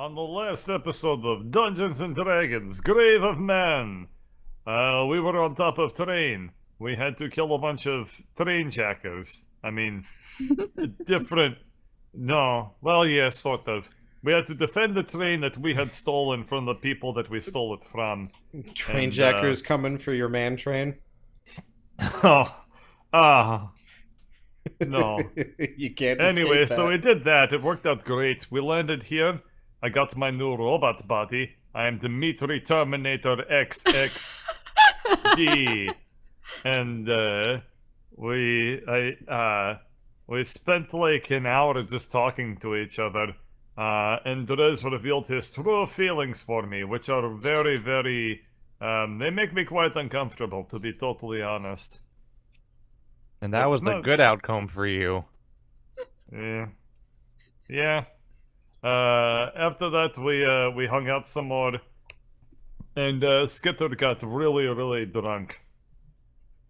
On the last episode of Dungeons and Dragons, Grave of Man, we were on top of train. We had to kill a bunch of train jackers. I mean, different. No, well, yeah, sort of. We had to defend the train that we had stolen from the people that we stole it from. Train And, jackers coming for your man train? Oh, ah, no. You can't Anyway, escape so we that. did that. It worked out great. We landed here. I got my new robot body. I am Dimitri Terminator XXD. And we spent like an hour just talking to each other. And Drez revealed his true feelings for me, which are very, very they make me quite uncomfortable, to be totally honest. And that It's was the not- good outcome for you. Yeah. Yeah. After that, we hung out some more, and Skitter got really, really drunk.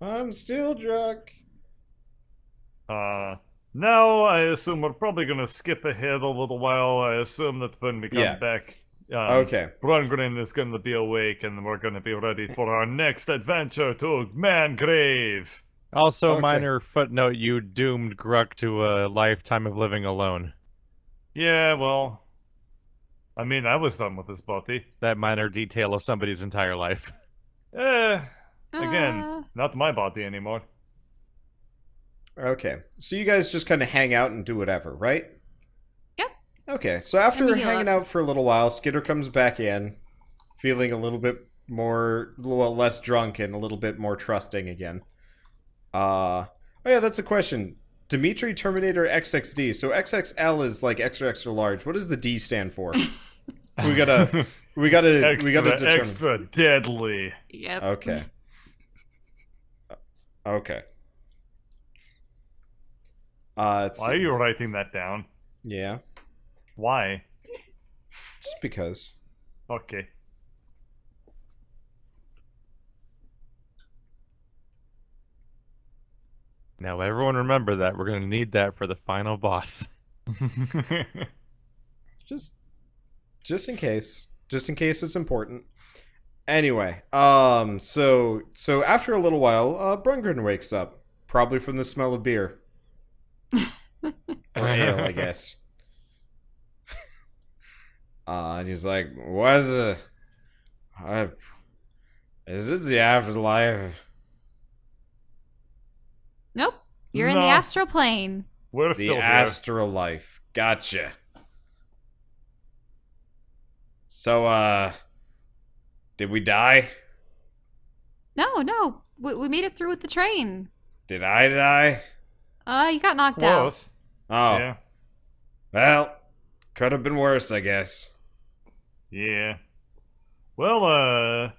I'm still drunk. Now I assume we're probably gonna skip ahead a little while. I assume that when we come Yeah. back, Okay. Brungren is gonna be awake, and we're gonna be ready for our next adventure to Mangrave. Also, Okay. minor footnote, you doomed Gruck to a lifetime of living alone. Yeah, well, I mean, I was done with this body. That minor detail of somebody's entire life. Again, not my body anymore. Okay. So you guys just kind of hang out and do whatever, right? Yep. Okay. So after And we heal hanging up. out for a little while, Skitter comes back in, feeling a little bit more, well, less drunk and a little bit more trusting again. Oh yeah, that's a question. Dimitri Terminator XXD. So XXL is like extra extra large. What does the D stand for? we gotta determine. Extra deadly. Yep. Okay. Okay. Why are you writing that down? Yeah, Why? just because. Okay. Now, everyone remember that. We're going to need that for the final boss. Just in case. Just in case it's important. Anyway, so after a little while, Brungren wakes up, probably from the smell of beer. Or ale, I guess. And he's like, "What is it? Is this the afterlife? Nope. You're in the No. astral plane. We're The still here. afterlife. Gotcha. So, did we die? No. We made it through with the train. Did I die? You got knocked out. Close. Oh, Yeah. well, could have been worse, I guess. Yeah. Well,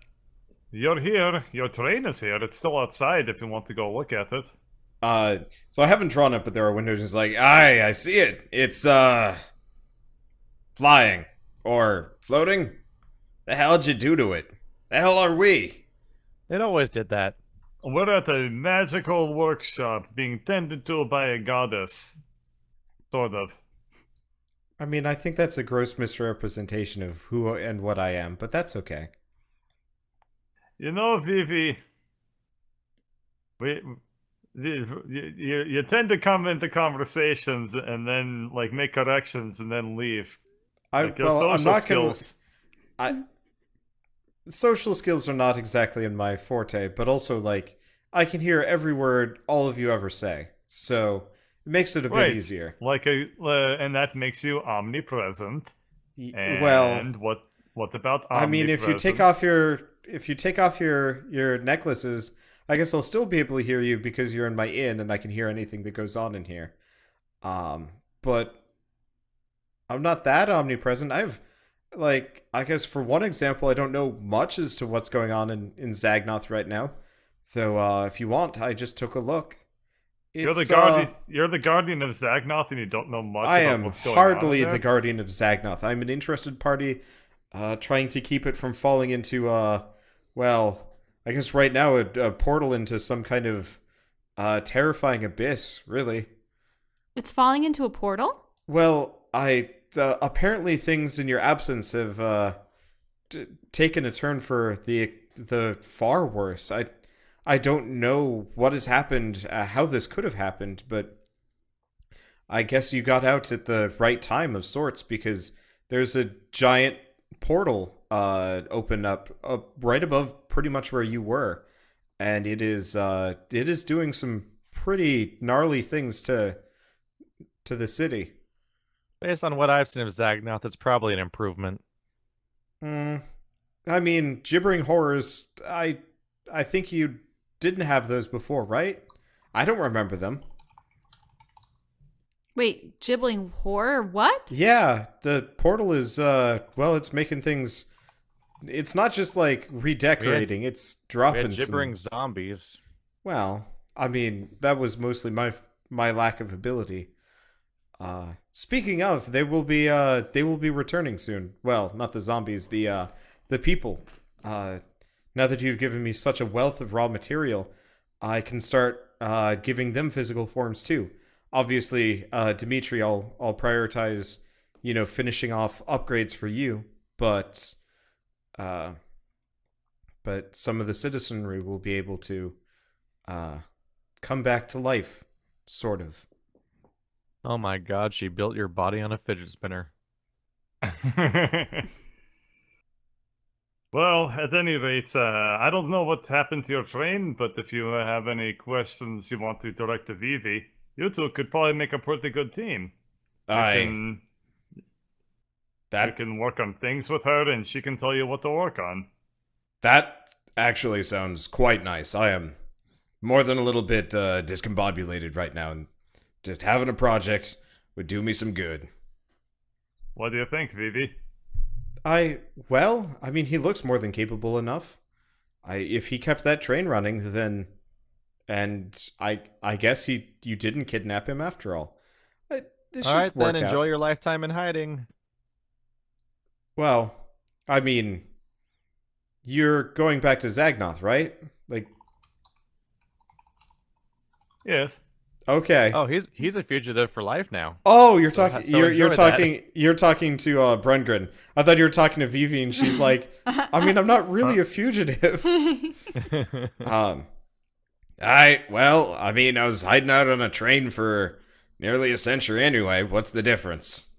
you're here. Your train is here. It's still outside if you want to go look at it. So I haven't drawn it, but there are windows. It's like, I see it. It's, flying. Or floating? The hell'd you do to it? The hell are we? It always did that. We're at a magical workshop being tended to by a goddess. Sort of. I mean, I think that's a gross misrepresentation of who and what I am, but that's okay. You know, Vivi, you tend to come into conversations and then like make corrections and then leave. Like your social I'm not skills. Social skills are not exactly in my forte, but also, like, I can hear every word all of you ever say, so it makes it a bit Right. easier. Like and that makes you omnipresent. And Well, what about I mean, if you take off your necklaces, I guess I'll still be able to hear you because you're in my inn and I can hear anything that goes on in here. But I'm not that omnipresent. I guess for one example, I don't know much as to what's going on in Zagnoth right now. Though, if you want, I just took a look. you're the It's, guardian. You're the guardian of Zagnoth, and you don't know much I about am what's going hardly on the guardian of Zagnoth. I'm an interested party, trying to keep it from falling into, well, I guess right now a portal into some kind of terrifying abyss, really. It's falling into a portal? Well, I apparently things in your absence have taken a turn for the far worse. I don't know what has happened, how this could have happened, but I guess you got out at the right time of sorts, because there's a giant portal open up right above pretty much where you were, and it is doing some pretty gnarly things to the city. Based on what I've seen of Zagnaath, it's probably an improvement. I mean, gibbering horrors, I think you didn't have those before, right? I don't remember them. Wait, gibbling horror? What? Yeah, the portal is well, it's making things. It's not just like redecorating; it's We dropping had gibbering some. zombies. Well, I mean, that was mostly my lack of ability. Speaking of, they will be returning soon. Well, not the zombies, the people. Now that you've given me such a wealth of raw material, I can start giving them physical forms too. Obviously, Dimitri, I'll prioritize, finishing off upgrades for you, but some of the citizenry will be able to come back to life, sort of. Oh my god, she built your body on a fidget spinner. Well, at any rate, I don't know what happened to your train, but if you have any questions you want to direct to Vivi, you two could probably make a pretty good team. You can work on things with her, and she can tell you what to work on. That actually sounds quite nice. I am more than a little bit discombobulated right now, and just having a project would do me some good. What do you think, Vivi? Well, I mean, he looks more than capable enough. If he kept that train running, then, and I guess you didn't kidnap him after all. This All should right, work then out. enjoy your lifetime in hiding. Well, I mean, you're going back to Zagnoth, right? Like, Yes. okay. Oh, he's a fugitive for life now. Oh, you're talking. So you're enjoy talking. You're talking to Brengren. I thought you were talking to Vivi, and she's like, I mean, I'm not really a fugitive. Well, I mean, I was hiding out on a train for nearly a century anyway. What's the difference?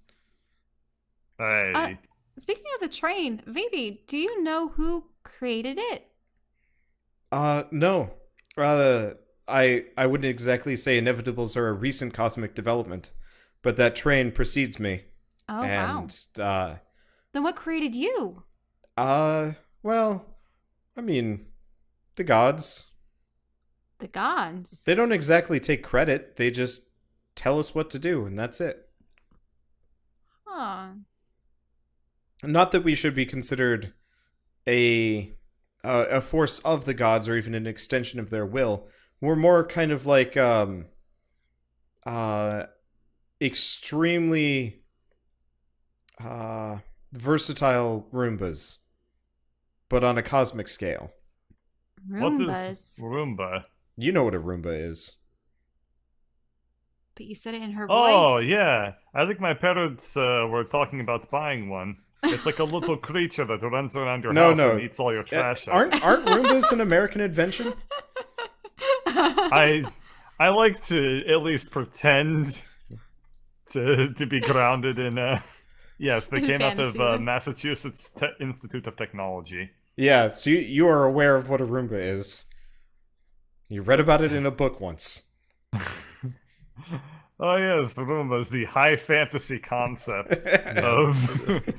Hey. Speaking of the train, Vivi, do you know who created it? No. I wouldn't exactly say inevitables are a recent cosmic development, but that train precedes me. Oh, and, wow. Then what created you? Well, I mean, the gods. The gods. They don't exactly take credit. They just tell us what to do, and that's it. Huh. Not that we should be considered a force of the gods or even an extension of their will. We're more kind of like extremely versatile Roombas, but on a cosmic scale. What Roombas. is Roomba? You know what a Roomba is. But you said it in her Oh, voice. yeah. I think my parents were talking about buying one. It's like a little creature that runs around your house and eats all your trash up. Aren't Roombas an American invention? I like to at least pretend to be grounded in yes, they In came out of fantasy. Massachusetts Institute of Technology. Yeah, so you are aware of what a Roomba is. You read about it in a book once. Oh yes, the Roomba is the high fantasy concept of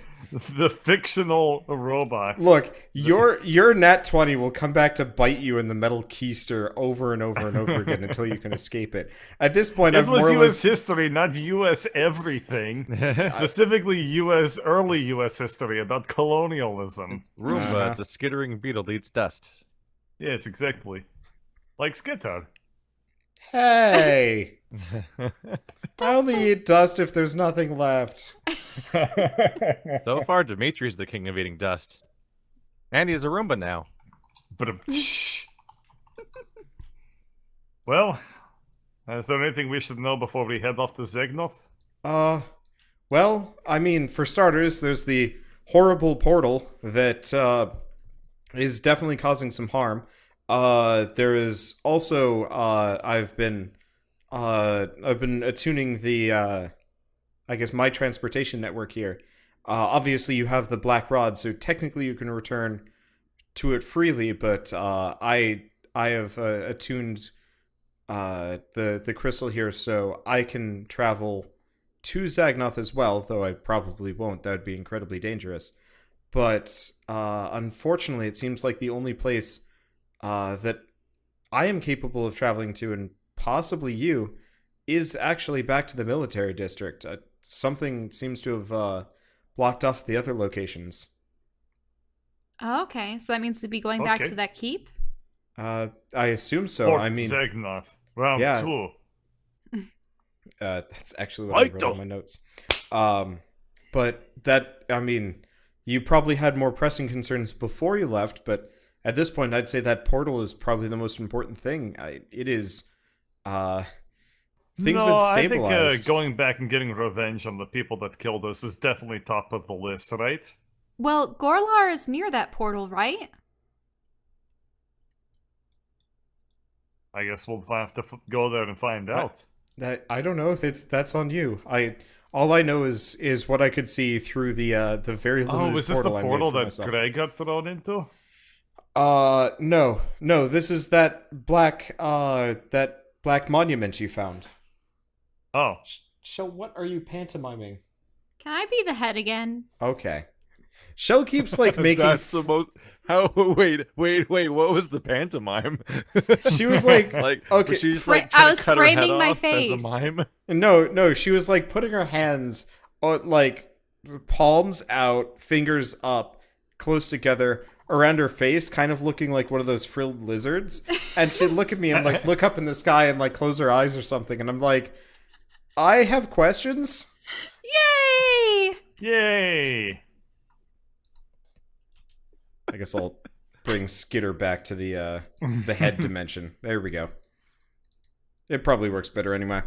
the fictional robot. Look, your nat 20 will come back to bite you in the metal keister over and over and over again until you can escape it. At this point, It I've was more or U.S. less... history, not U.S. everything. Specifically, early U.S. history about colonialism. Roomba, it's a skittering beetle that eats dust. Yes, exactly. Like Skitter. Hey! I only eat dust if there's nothing left. So far, Dimitri's the king of eating dust. And he's a Roomba now. But well, is there anything we should know before we head off to Zagnoth? Well, I mean, for starters, there's the horrible portal that is definitely causing some harm. There is also I've been attuning the I guess my transportation network here. Obviously, you have the black rod, so technically you can return to it freely. But I have attuned the crystal here, so I can travel to Zagnoth as well. Though I probably won't. That would be incredibly dangerous. But unfortunately, it seems like the only place that I am capable of traveling to, and possibly you, is actually back to the military district. Something seems to have blocked off the other locations. Oh, okay, so that means we'd be going back Okay. to that keep? I assume so. Fort I mean, Zagnaath. Round yeah. 2. that's actually what I wrote in my notes. But that, I mean, you probably had more pressing concerns before you left, but at this point, I'd say that portal is probably the most important thing. It is, things No, that I think stabilized. going back and getting revenge on the people that killed us is definitely top of the list, right? Well, Gorlar is near that portal, right? I guess we'll have to go there and find out. That I don't know if that's on you. All I know is what I could see through the very limited Oh, was this the portal I made portal for that myself. Greg got thrown into? No, this is that black monument you found. Oh, Shell, what are you pantomiming? Can I be the head again? Okay. Shell keeps like making. That's the most. How? Wait. What was the pantomime? She was like, like, okay. was she just Fra- like trying I to was cut her head framing my off as a face. mime? No, she was like putting her hands like palms out, fingers up, close together around her face, kind of looking like one of those frilled lizards. And she'd look at me and like look up in the sky and like close her eyes or something. And I'm like, I have questions. Yay! yay! I guess I'll bring Skitter back to the head dimension. There we go. It probably works better anyway.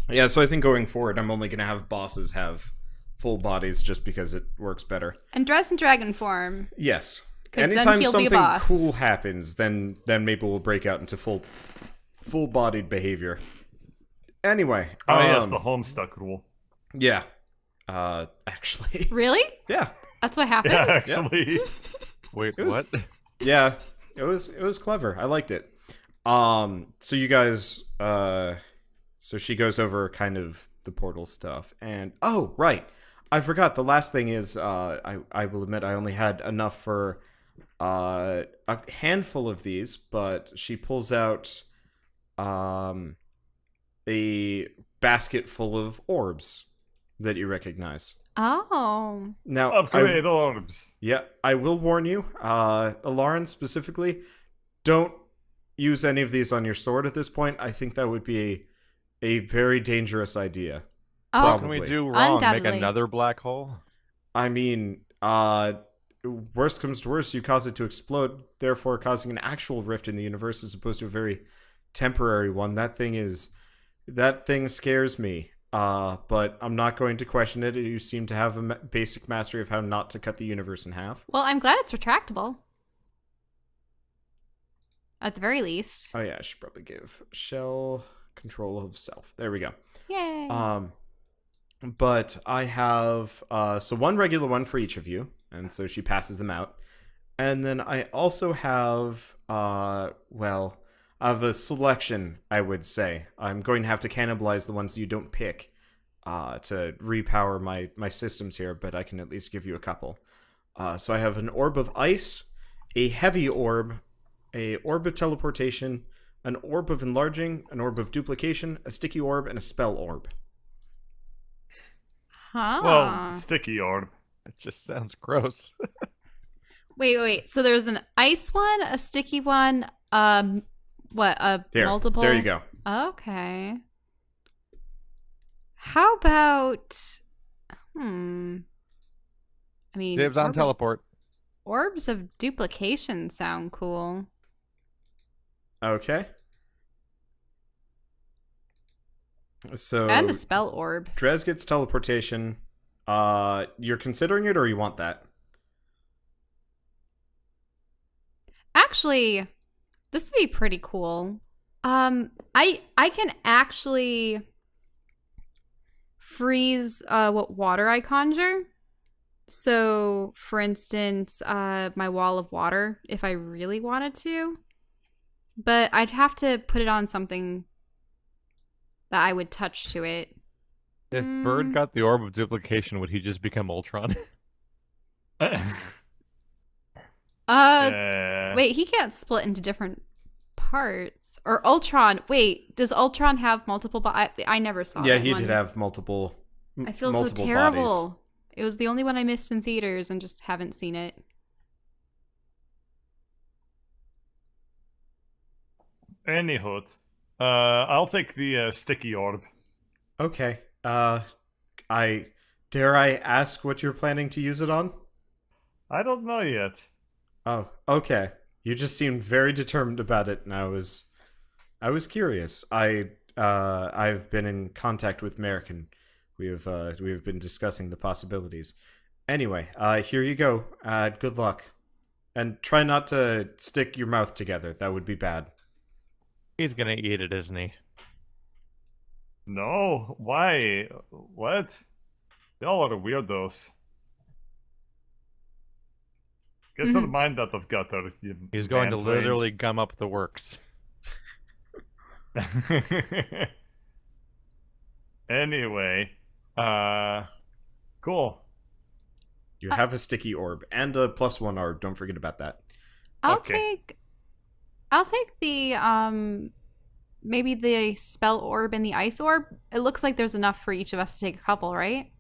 Yeah, so I think going forward, I'm only going to have bosses have full bodies just because it works better. And dress in dragon form. Yes. 'Cause then Anytime he'll be a something boss. cool happens, then maybe we'll break out into full-bodied behavior. Anyway. Oh, yes, the Homestuck rule. Yeah. Actually. Really? Yeah. That's what happens? Yeah, actually. Wait, It was- what? Yeah. It was clever. I liked it. So you guys, so she goes over kind of the portal stuff, and oh right, I forgot. The last thing is, I will admit I only had enough for a handful of these, but she pulls out a basket full of orbs that you recognize. Oh. Now, Upgrade orbs. yeah, I will warn you, Alarin specifically, don't use any of these on your sword at this point. I think that would be a very dangerous idea. Oh, What can we Probably. do wrong? Make Undoubtedly. another black hole? I mean, worst comes to worst, you cause it to explode, therefore causing an actual rift in the universe as opposed to a very temporary one. That thing scares me. But I'm not going to question it. You seem to have a basic mastery of how not to cut the universe in half. well, I'm glad it's retractable. At the very least. Oh yeah, I should probably give Shell control of self. There we go. Yay. But I have so one regular one for each of you, and so she passes them out. And then I also have well, I have a selection, I would say. I'm going to have to cannibalize the ones you don't pick to repower my systems here, but I can at least give you a couple. So I have an orb of ice, a heavy orb, a orb of teleportation, an orb of enlarging, an orb of duplication, a sticky orb, and a spell orb. Huh. Well, sticky orb. It just sounds gross. Wait. So there's an ice one, a sticky one, what, a multiple? There you go. Okay. How about I mean, Dibs on orb of- teleport. Orbs of duplication sound cool. Okay. So And a spell orb. Drez gets teleportation. You're considering it, or you want that? Actually, this would be pretty cool. I can actually freeze what water I conjure. So, for instance, my wall of water, if I really wanted to. But I'd have to put it on something that I would touch to it. If Bird got the orb of duplication, would he just become Ultron? Wait, he can't split into different parts. Or Ultron. Wait, does Ultron have multiple I never saw Yeah, that he one. did have multiple. I feel so multiple terrible. bodies. It was the only one I missed in theaters and just haven't seen it. Anyhow, I'll take the sticky orb. Okay. I dare I ask what you're planning to use it on? I don't know yet. Oh, okay. You just seemed very determined about it, and I was curious. I've been in contact with American. We have been discussing the possibilities. Anyway, here you go. Good luck, and try not to stick your mouth together. That would be bad. He's gonna eat it, isn't he? No, why? What? Y'all are weirdos. Get your mind out of gutter. You He's going to man-brains. literally gum up the works. Anyway, cool. You have a sticky orb and a +1 orb. Don't forget about that. I'll Okay. take the maybe the spell orb and the ice orb. It looks like there's enough for each of us to take a couple, right?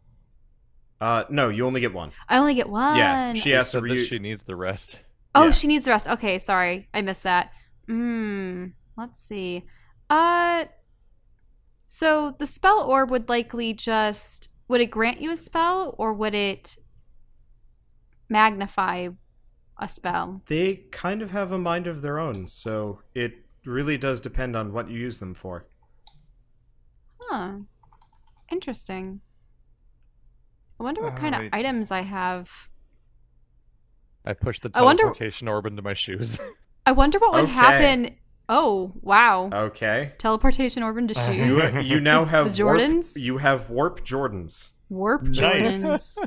No, you only get one. I only get one. Yeah, she has to Said that she needs the rest. Oh, yeah. she needs the rest. Okay, sorry. I missed that. Let's see. So the spell orb would likely just would it grant you a spell or would it magnify a spell? They kind of have a mind of their own, so it really does depend on what you use them for. Huh. Interesting. I wonder what kind of Alright. items I have. I pushed the I wonder- teleportation orb into my shoes. I wonder what would Okay. happen. Oh, wow. Okay. Teleportation orb into shoes. You now have The Jordans? Warp, you have warp Jordans. Warp Nice. Jordans.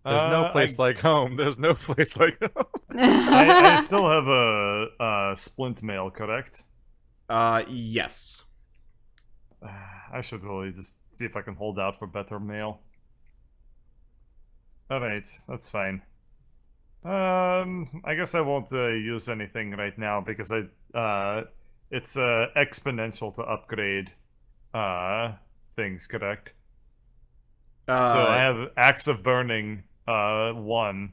There's no place like home. There's no place like home. I still have a splint mail, correct? Yes. I should really just see if I can hold out for better mail. Alright, that's fine. I guess I won't use anything right now because it's exponential to upgrade things, correct? So I have Axe of Burning 1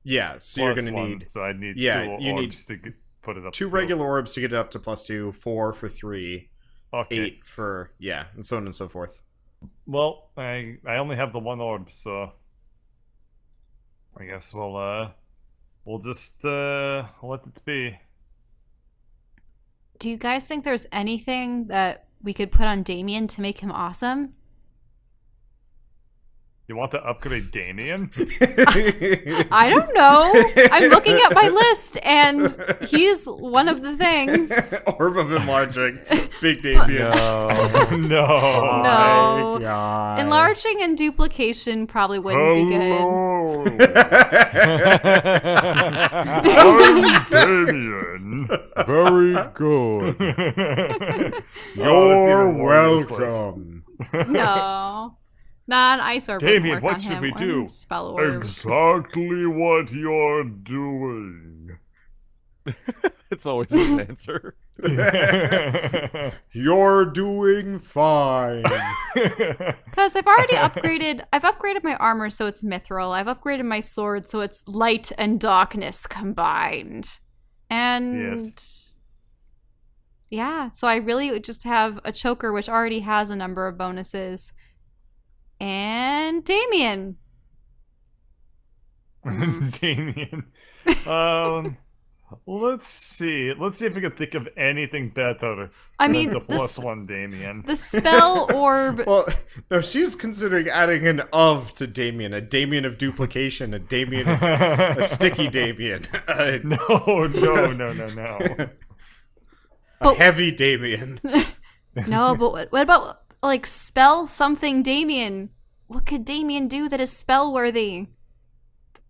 Yeah, so you're plus gonna 1, need so I need yeah, 2 you need orbs to put it up. 2 to regular orbs to get it up to +2, 4 for 3, Okay. 8 for and so on and so forth. Well, I only have the 1 orb, so I guess we'll just let it be. Do you guys think there's anything that we could put on Damien to make him awesome? You want to upgrade Damien? I don't know. I'm looking at my list, and he's one of the things. Orb of enlarging. Big Damien. No. No. No. Guys. Enlarging and duplication probably wouldn't be good. Hello. I'm Damien. Very good. You're Oh, it's even more welcome. No. Not an ice orb. wouldn't Damien, work what on should him, we or do? Spell orb. Exactly what you're doing. It's always his answer. You're doing fine. Because I've already upgraded. I've upgraded my armor so it's mithril. I've upgraded my sword so it's light and darkness combined. And Yes. yeah, so I really would just have a choker which already has a number of bonuses. And Damien. Damien. Let's see. Let's see if we can think of anything better I than mean, the plus this- one Damien. The spell orb. Well, no, she's considering adding an of to Damien, a Damien of duplication, a Damien of a sticky Damien, No, no, no, no, no. a But- heavy Damien. No, but what about like spell something Damien? What could Damien do that is spell worthy?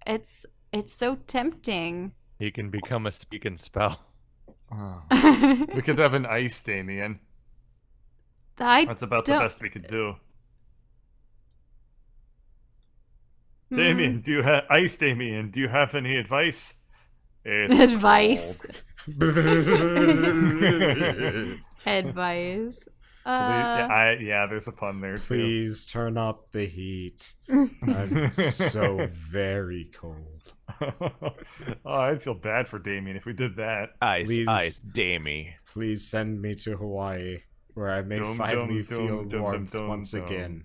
It's so tempting. He can become a speak and spell. We could have an ice Damien. I That's about the don't- best we could do. Hmm. Damien, do you have ice Damien? Do you have any advice? It's Advice. cold. Advice. Yeah, there's a pun there too. Please turn up the heat. I'm so very cold. Oh, I'd feel bad for Damien if we did that. Ice, Please. ice, Damie. Please send me to Hawaii, where I may Dum, finally dum, feel dum, dum, warmth dum, once dum. again.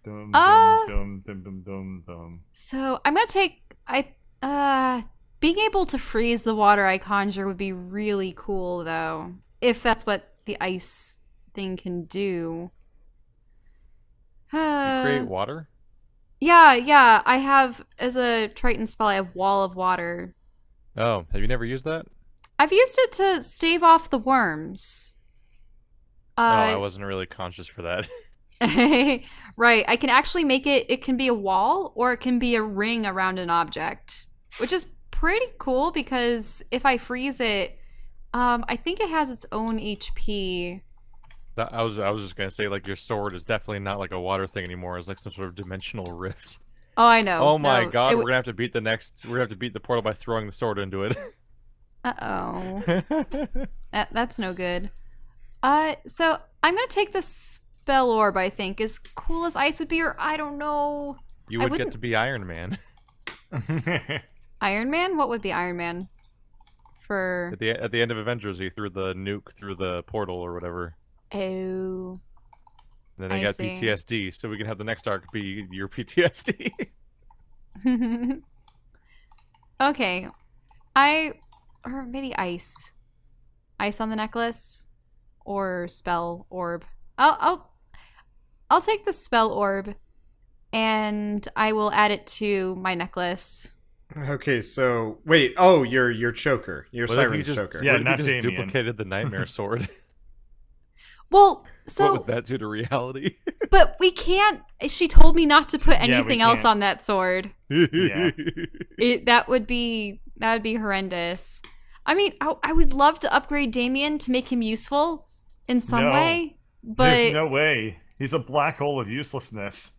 Dum, Uh, dum, dum, dum, dum, dum. So I'm gonna take being able to freeze the water I conjure would be really cool though. If that's what the ice thing can do. You create water? Yeah, I have as a Triton spell I have Wall of Water. Oh, have you never used that? I've used it to stave off the worms. Oh, I wasn't really conscious for that. Right, I can actually make it can be a wall or it can be a ring around an object, which is pretty cool because if I freeze it, I think it has its own HP. I was just gonna say, like, your sword is definitely not like a water thing anymore. It's like some sort of dimensional rift. Oh, I know. Oh my No, god, it we're gonna have to beat the portal by throwing the sword into it. Uh-oh. That's no good. So I'm gonna take the spell orb, I think. As cool as ice would be, or I don't know. You I would get wouldn't- to be Iron Man. Iron Man? What would be Iron Man? For At the end of Avengers, he threw the nuke through the portal or whatever. oh. And then they I got see. PTSD, so we can have the next arc be your PTSD. Okay. Or maybe ice. Ice on the necklace or spell orb. I'll take the spell orb and I will add it to my necklace. Okay, so wait. Oh, your choker, your What if you siren's just- choker. Yeah, what if not you just Damien. duplicated the nightmare sword? Well, What so would that do to reality? but we can't she told me not to put Yeah, we anything else can't. on that sword. Yeah. That would be horrendous. I mean, I would love to upgrade Damien to make him useful in some No. way, but There's no way. He's a black hole of uselessness.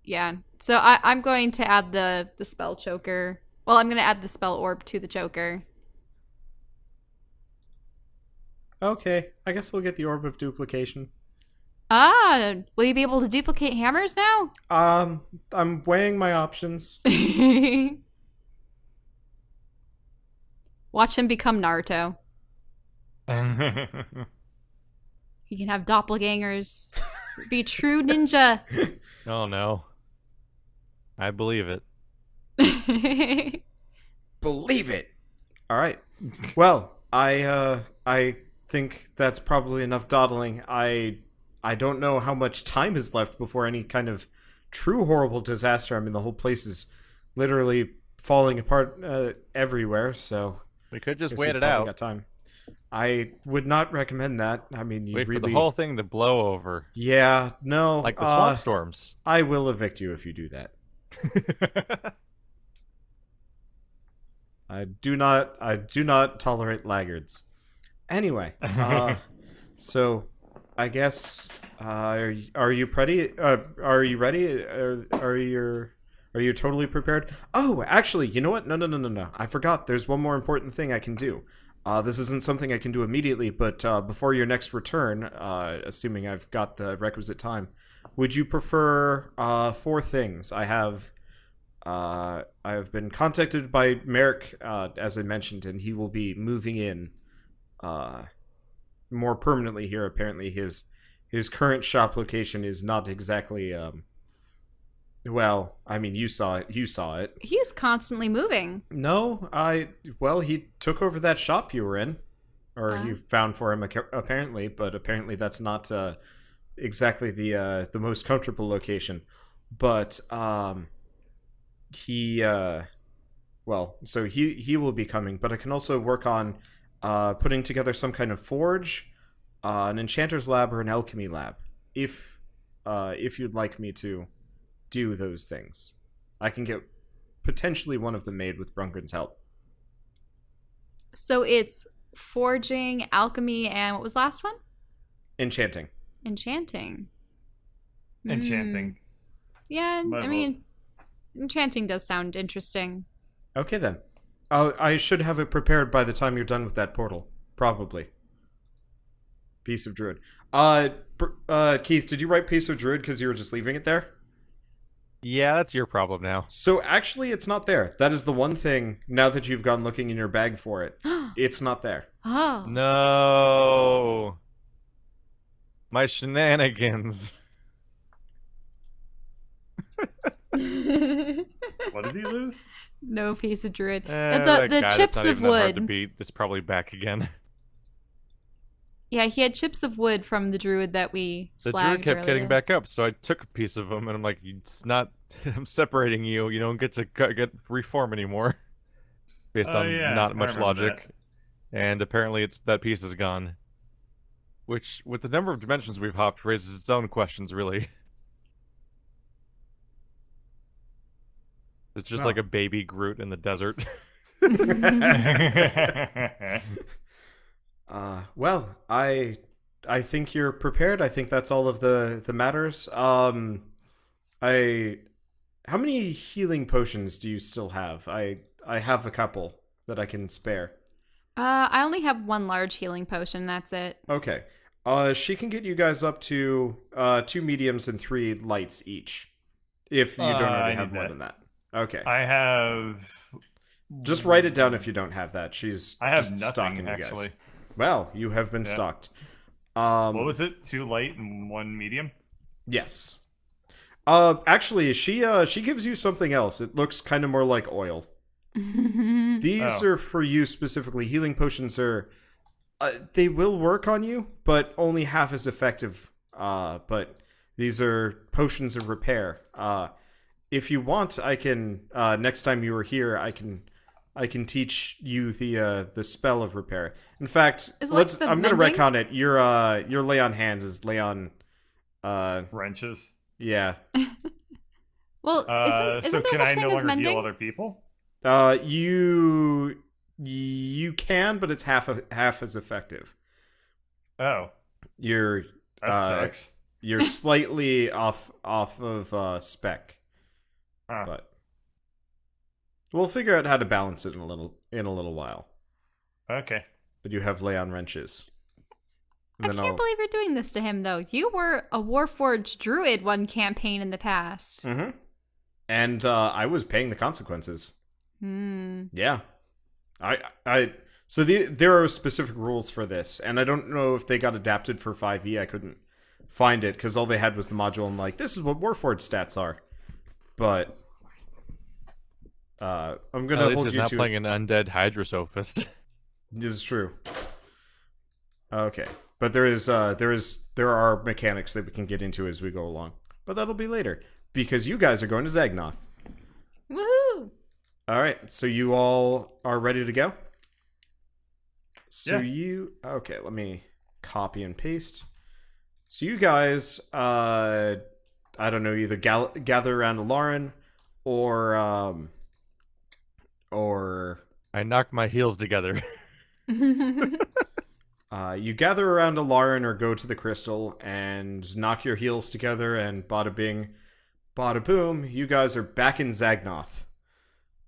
yeah. So I'm going to add the spell choker. Well, I'm going to add the spell orb to the choker. Okay, I guess we'll get the orb of duplication. Ah, will you be able to duplicate hammers now? I'm weighing my options. Watch him become Naruto. He can have doppelgangers. Be a true ninja. Oh no. I believe it. Believe it. All right. Well, I think that's probably enough dawdling. I don't know how much time is left before any kind of true horrible disaster. I mean, the whole place is literally falling apart everywhere. So We could just guess wait we've it probably out. Got time. I would not recommend that. I mean, you Wait really. for the whole thing to blow over. Yeah. No. Like the swamp storms. I will evict you if you do that. I do not tolerate laggards. Anyway, so I guess are you ready? Are you ready? Are you totally prepared? Oh, actually, you know what? No. I forgot. There's one more important thing I can do. This isn't something I can do immediately, but before your next return, assuming I've got the requisite time, would you prefer 4 things? I've been contacted by Merrick, as I mentioned, and he will be moving in more permanently here. Apparently, his current shop location is not exactly Well, I mean, you saw it. You saw it. He's constantly moving. No, well, he took over that shop you were in, or you found for him apparently, but apparently that's not exactly the most comfortable location. But he well, so he will be coming, but I can also work on putting together some kind of forge, an enchanter's lab, or an alchemy lab, if you'd like me to do those things. I can get potentially one of them made with Brunken's help. So it's forging, alchemy, and what was the last one? Enchanting. Enchanting. Enchanting. Yeah, My I mean, enchanting does sound interesting. Okay then. I should have it prepared by the time you're done with that portal. Probably. Piece of Druid. Keith, did you write Piece of Druid because you were just leaving it there? Yeah, that's your problem now. So actually, it's not there. That is the one thing, now that you've gone looking in your bag for it, it's not there. Oh. No. My shenanigans. What did he lose? No piece of druid. That The guy chips that's not of even that hard to wood. beat is probably back again. Yeah, he had chips of wood from the druid that we The slagged druid kept earlier. getting back up, so I took a piece of him, and I'm like, "It's not. I'm separating you. You don't get to get reform anymore." Based on yeah, not I much remember logic, and apparently that piece is gone. Which, with the number of dimensions we've hopped, raises its own questions. Really, it's just Well. like a baby Groot in the desert. Well, I think you're prepared. I think that's all of the matters. How many healing potions do you still have? I have a couple that I can spare. I only have one large healing potion, that's it. Okay. She can get you guys up to 2 mediums and 3 lights each. If you don't I already have need more that. than that. Okay. I have. Just write it down if you don't have that. She's I have just nothing stalking you actually. guys. Well, you have been Yeah. stalked. What was it? 2 light and 1 medium. Yes. Actually, she gives you something else. It looks kind of more like oil. These Oh. are for you specifically. Healing potions are, they will work on you, but only half as effective. But these are potions of repair. If you want, I can. Next time you are here, I can teach you the spell of repair. In fact, Is it like the I'm gonna mending? retcon it. Your lay on hands is lay on. Wrenches. Yeah. Well, isn't So there can such I thing no as longer mending? heal other people? You can, but it's half as effective. Oh, You're that sucks. you're slightly off of spec, Huh. but we'll figure out how to balance it in a little while. Okay. But you have lay on wrenches. I can't believe you're doing this to him, though. You were a Warforged druid one campaign in the past. Mm-hmm. And I was paying the consequences. Yeah. So there are specific rules for this, and I don't know if they got adapted for 5e. I couldn't find it because all they had was the module. And like, this is what Warforged stats are. But I'm At gonna least hold he's you not to. playing an undead Hydrosophist. This is true. Okay, but there are mechanics that we can get into as we go along, but that'll be later because you guys are going to Zagnoth. Woohoo! All right, so you all are ready to go? So Yeah. okay, let me copy and paste. So you guys, I don't know, either gather around a Lauren or I knocked my heels together. you gather around a Lauren or go to the crystal and knock your heels together, and bada bing, bada boom, you guys are back in Zagnoth.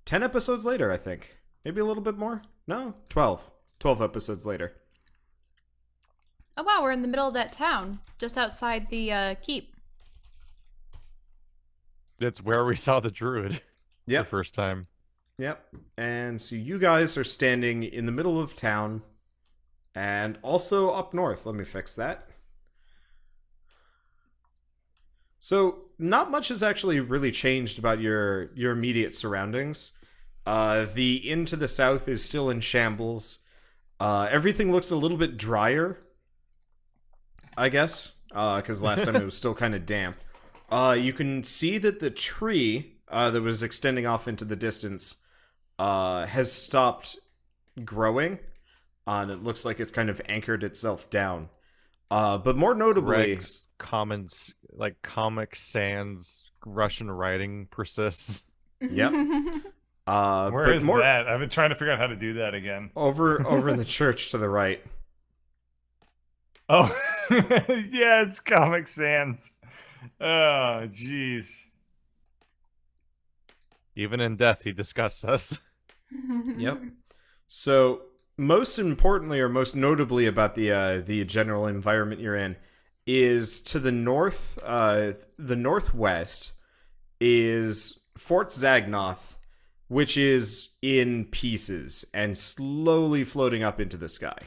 10 episodes later, I think. Maybe a little bit more? No, 12. 12 episodes later. Oh wow, we're in the middle of that town, just outside the keep. It's where we saw the druid Yep. the first time. Yep. And so you guys are standing in the middle of town and also up north. Let me fix that. So not much has actually really changed about your immediate surroundings. The inn to the south is still in shambles. Everything looks a little bit drier, I guess, because last time it was still kind of damp. You can see that the tree that was extending off into the distance has stopped growing, and it looks like it's kind of anchored itself down. But more notably, Rex comments like Comic Sans Russian writing persists. yep. Where but is that? I've been trying to figure out how to do that again. over in the church to the right. Oh, yeah, it's Comic Sans. Oh, jeez. Even in death, he disgusts us. Yep. So most importantly, or most notably about the general environment you're in, is to the north, the northwest, is Fort Zagnoth, which is in pieces and slowly floating up into the sky.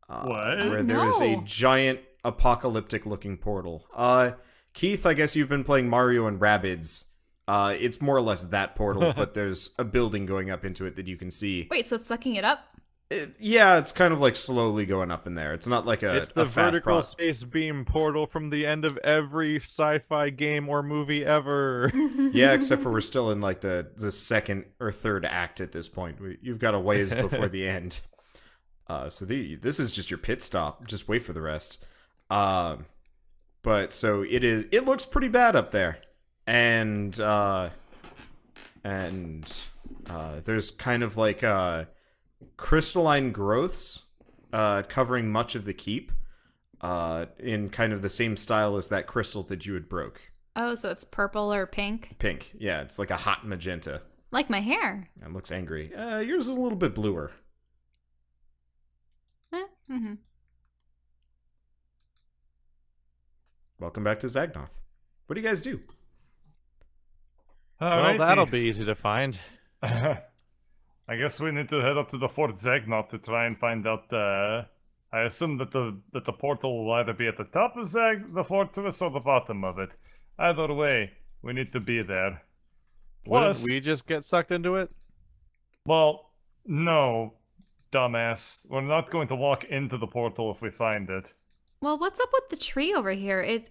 What? Where there is a No. giant apocalyptic-looking portal. Keith, I guess you've been playing Mario and Rabbids. It's more or less that portal, but there's a building going up into it that you can see. Wait, so it's sucking it up? Yeah, it's kind of like slowly going up in there. It's not like It's the a fast vertical space beam portal from the end of every sci-fi game or movie ever. Yeah, except for we're still in like the second or third act at this point. You've got a ways before the end. So this is just your pit stop. Just wait for the rest. But so it looks pretty bad up there. And there's kind of like crystalline growths covering much of the keep in kind of the same style as that crystal that you had broke. Oh, so it's purple or pink? Pink. Yeah, it's like a hot magenta. Like my hair. And looks angry. Yours is a little bit bluer. Mm-hmm. Welcome back to Zagnoth. What do you guys do? Well, that'll be easy to find. I guess we need to head up to the Fort Zagnaath to try and find out. I assume that the portal will either be at the top of the fortress or the bottom of it. Either way, we need to be there. Wouldn't Plus, we just get sucked into it? well, no, dumbass. We're not going to walk into the portal if we find it. Well, what's up with the tree over here? It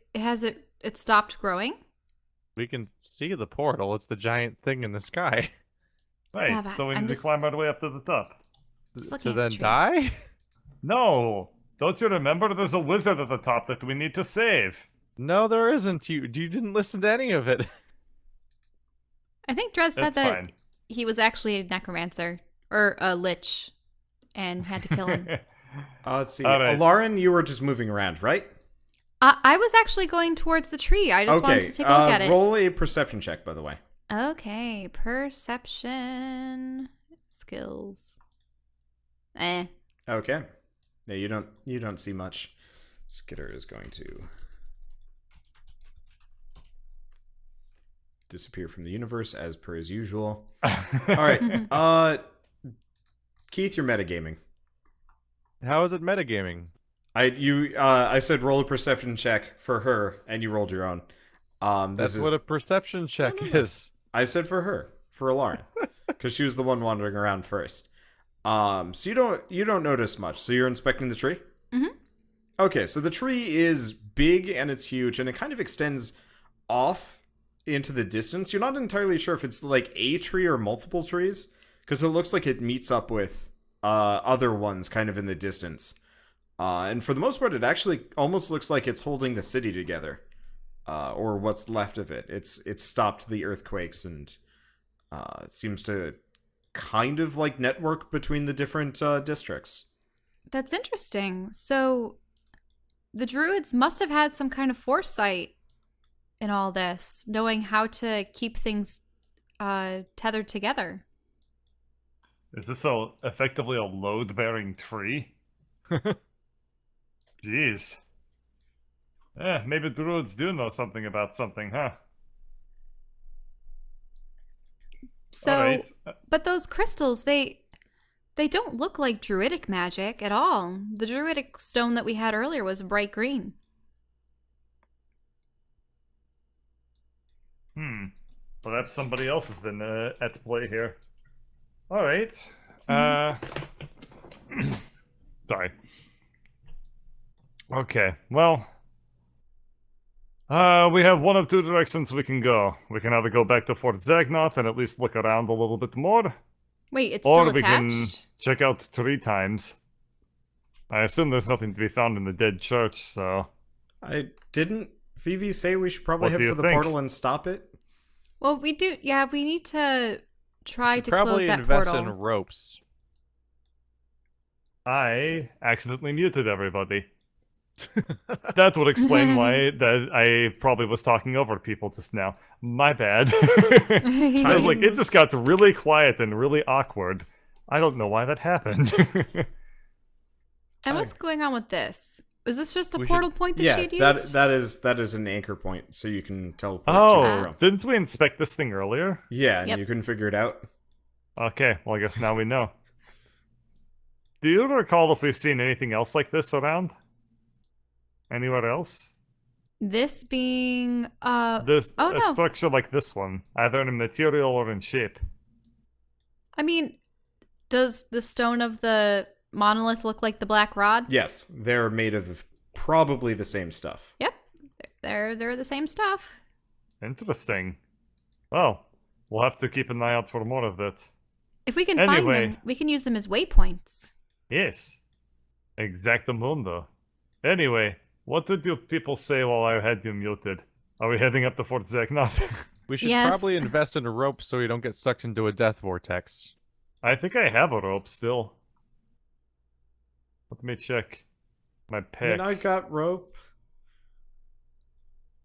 stopped growing? We can see the portal. It's the giant thing in the sky. Right, Yeah, but so we I'm need to just- climb our way up to the top. Just looking To at the then tree. die? No! Don't you remember there's a wizard at the top that we need to save? No, there isn't. You didn't listen to any of it. I think Drez said That's that fine. he was actually a necromancer or a lich and had to kill him. Let's see. All right. Lauren, you were just moving around, right? I was actually going towards the tree. I just wanted to take a look at it. Roll a perception check, by the way. Okay, perception skills. Okay. Yeah, you don't see much. Skitter is going to disappear from the universe as per his usual. All right. Keith, you're metagaming. How is it metagaming? I said roll a perception check for her, and you rolled your own. That's what a perception check is. I said for her, for Lauren, because she was the one wandering around first. So you don't notice much. So you're inspecting the tree. Mhm. Okay, so the tree is big and it's huge, and it kind of extends off into the distance. You're not entirely sure if it's like a tree or multiple trees, because it looks like it meets up with other ones kind of in the distance. And for the most part, it actually almost looks like it's holding the city together, or what's left of it. It's stopped the earthquakes, and it seems to kind of like network between the different districts. That's interesting. So the druids must have had some kind of foresight in all this, knowing how to keep things tethered together. Is this effectively a load-bearing tree? Jeez. Maybe druids do know something about something, huh? So, Alright. but those crystals, they don't look like druidic magic at all. The druidic stone that we had earlier was bright green. Perhaps somebody else has been at play here. Alright. Sorry. Okay, well... we have one of two directions we can go. We can either go back to Fort Zagnoth and at least look around a little bit more, Wait, it's or still we can attached? check out 3 times. I assume there's nothing to be found in the dead church, so... I didn't Vivi say we should probably What head do you for the think? portal and stop it? Well, we do. Yeah, we need to try Should to close probably that invest portal. in ropes. I accidentally muted everybody. That would explain why that I probably was talking over people just now. My bad. I was like, it just got really quiet and really awkward. I don't know why that happened. And what's going on with this? Is this just a We portal point that Yeah, she had used? that is an anchor point, so you can teleport to Oh, and from. didn't we inspect this thing earlier? Yeah, and Yep. you couldn't figure it out. Okay, well I guess now we know. Do you recall if we've seen anything else like this around? Anywhere else? This being This oh, a no. structure like this one, either in material or in shape. I mean, does the stone of the monolith look like the black rod? Yes, they're made of probably the same stuff. Yep. They're the same stuff. Interesting. Well, we'll have to keep an eye out for more of that. If we can find Anyway. them, we can use them as waypoints. Yes. Exactamundo. Anyway, what did you people say while I had you muted? Are we heading up to Fort Zagnaath? We should Yes. probably invest in a rope so we don't get sucked into a death vortex. I think I have a rope still. Let me check my I mean, pack. I got rope.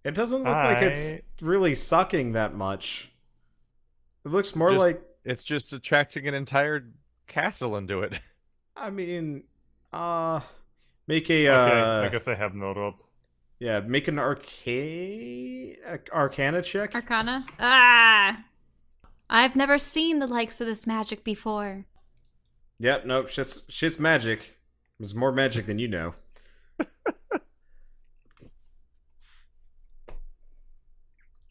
It doesn't look like it's really sucking that much. It looks more Just- like, It's just attracting an entire castle into it. I mean, make a, Okay, I guess I have no rope. yeah, make an arcana check. Arcana? Ah! I've never seen the likes of this magic before. Yep, nope, shit's magic. It's more magic than you know.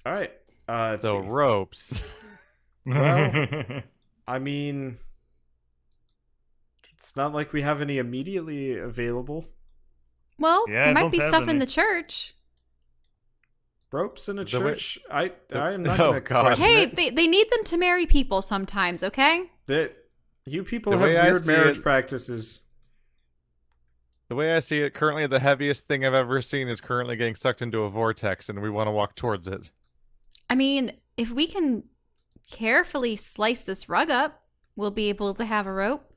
All right. Let's So see. ropes. Well- I mean, it's not like we have any immediately available. Well, Yeah, I there might don't be have stuff in any. the church. Ropes in a The way- church? I am not Oh, going to God. question Hey, it. they need them to marry people sometimes, okay? That you people The have way I weird see marriage it- practices. The way I see it, currently the heaviest thing I've ever seen is currently getting sucked into a vortex, and we want to walk towards it. I mean, if we can carefully slice this rug up, we'll be able to have a rope.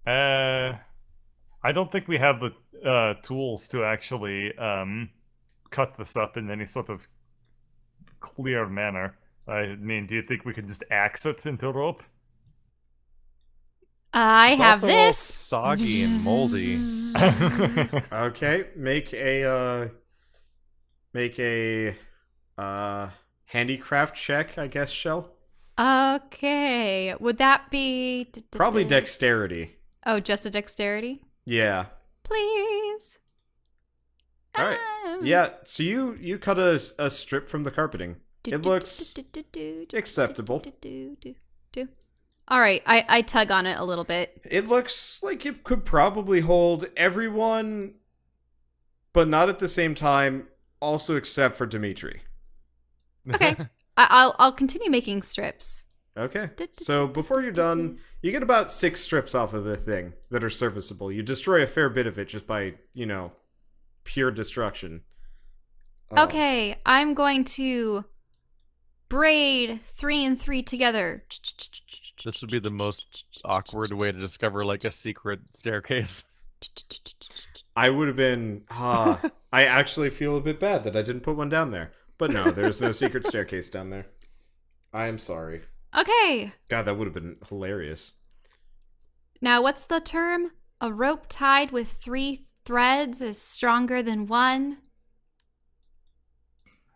I don't think we have the tools to actually cut this up in any sort of clear manner. I mean, do you think we could just axe it into rope? I It's have also all this. soggy and moldy. Okay, make a handicraft check, I guess, Shell. Okay. Would that be Probably dexterity. Oh, just a dexterity? Yeah. Please. All right. Yeah, so you cut a strip from the carpeting. It looks acceptable. All right, I tug on it a little bit. It looks like it could probably hold everyone, but not at the same time, also except for Dimitri. Okay. I'll continue making strips. Okay. So before you're done, you get about 6 strips off of the thing that are serviceable. You destroy a fair bit of it just by, pure destruction. Okay, I'm going to braid 3 and 3 together. This would be the most awkward way to discover, like, a secret staircase. I would have been. I actually feel a bit bad that I didn't put one down there. But no, there's no secret staircase down there. I am sorry. Okay, God, that would have been hilarious. now what's the term? A rope tied with 3 threads is stronger than 1.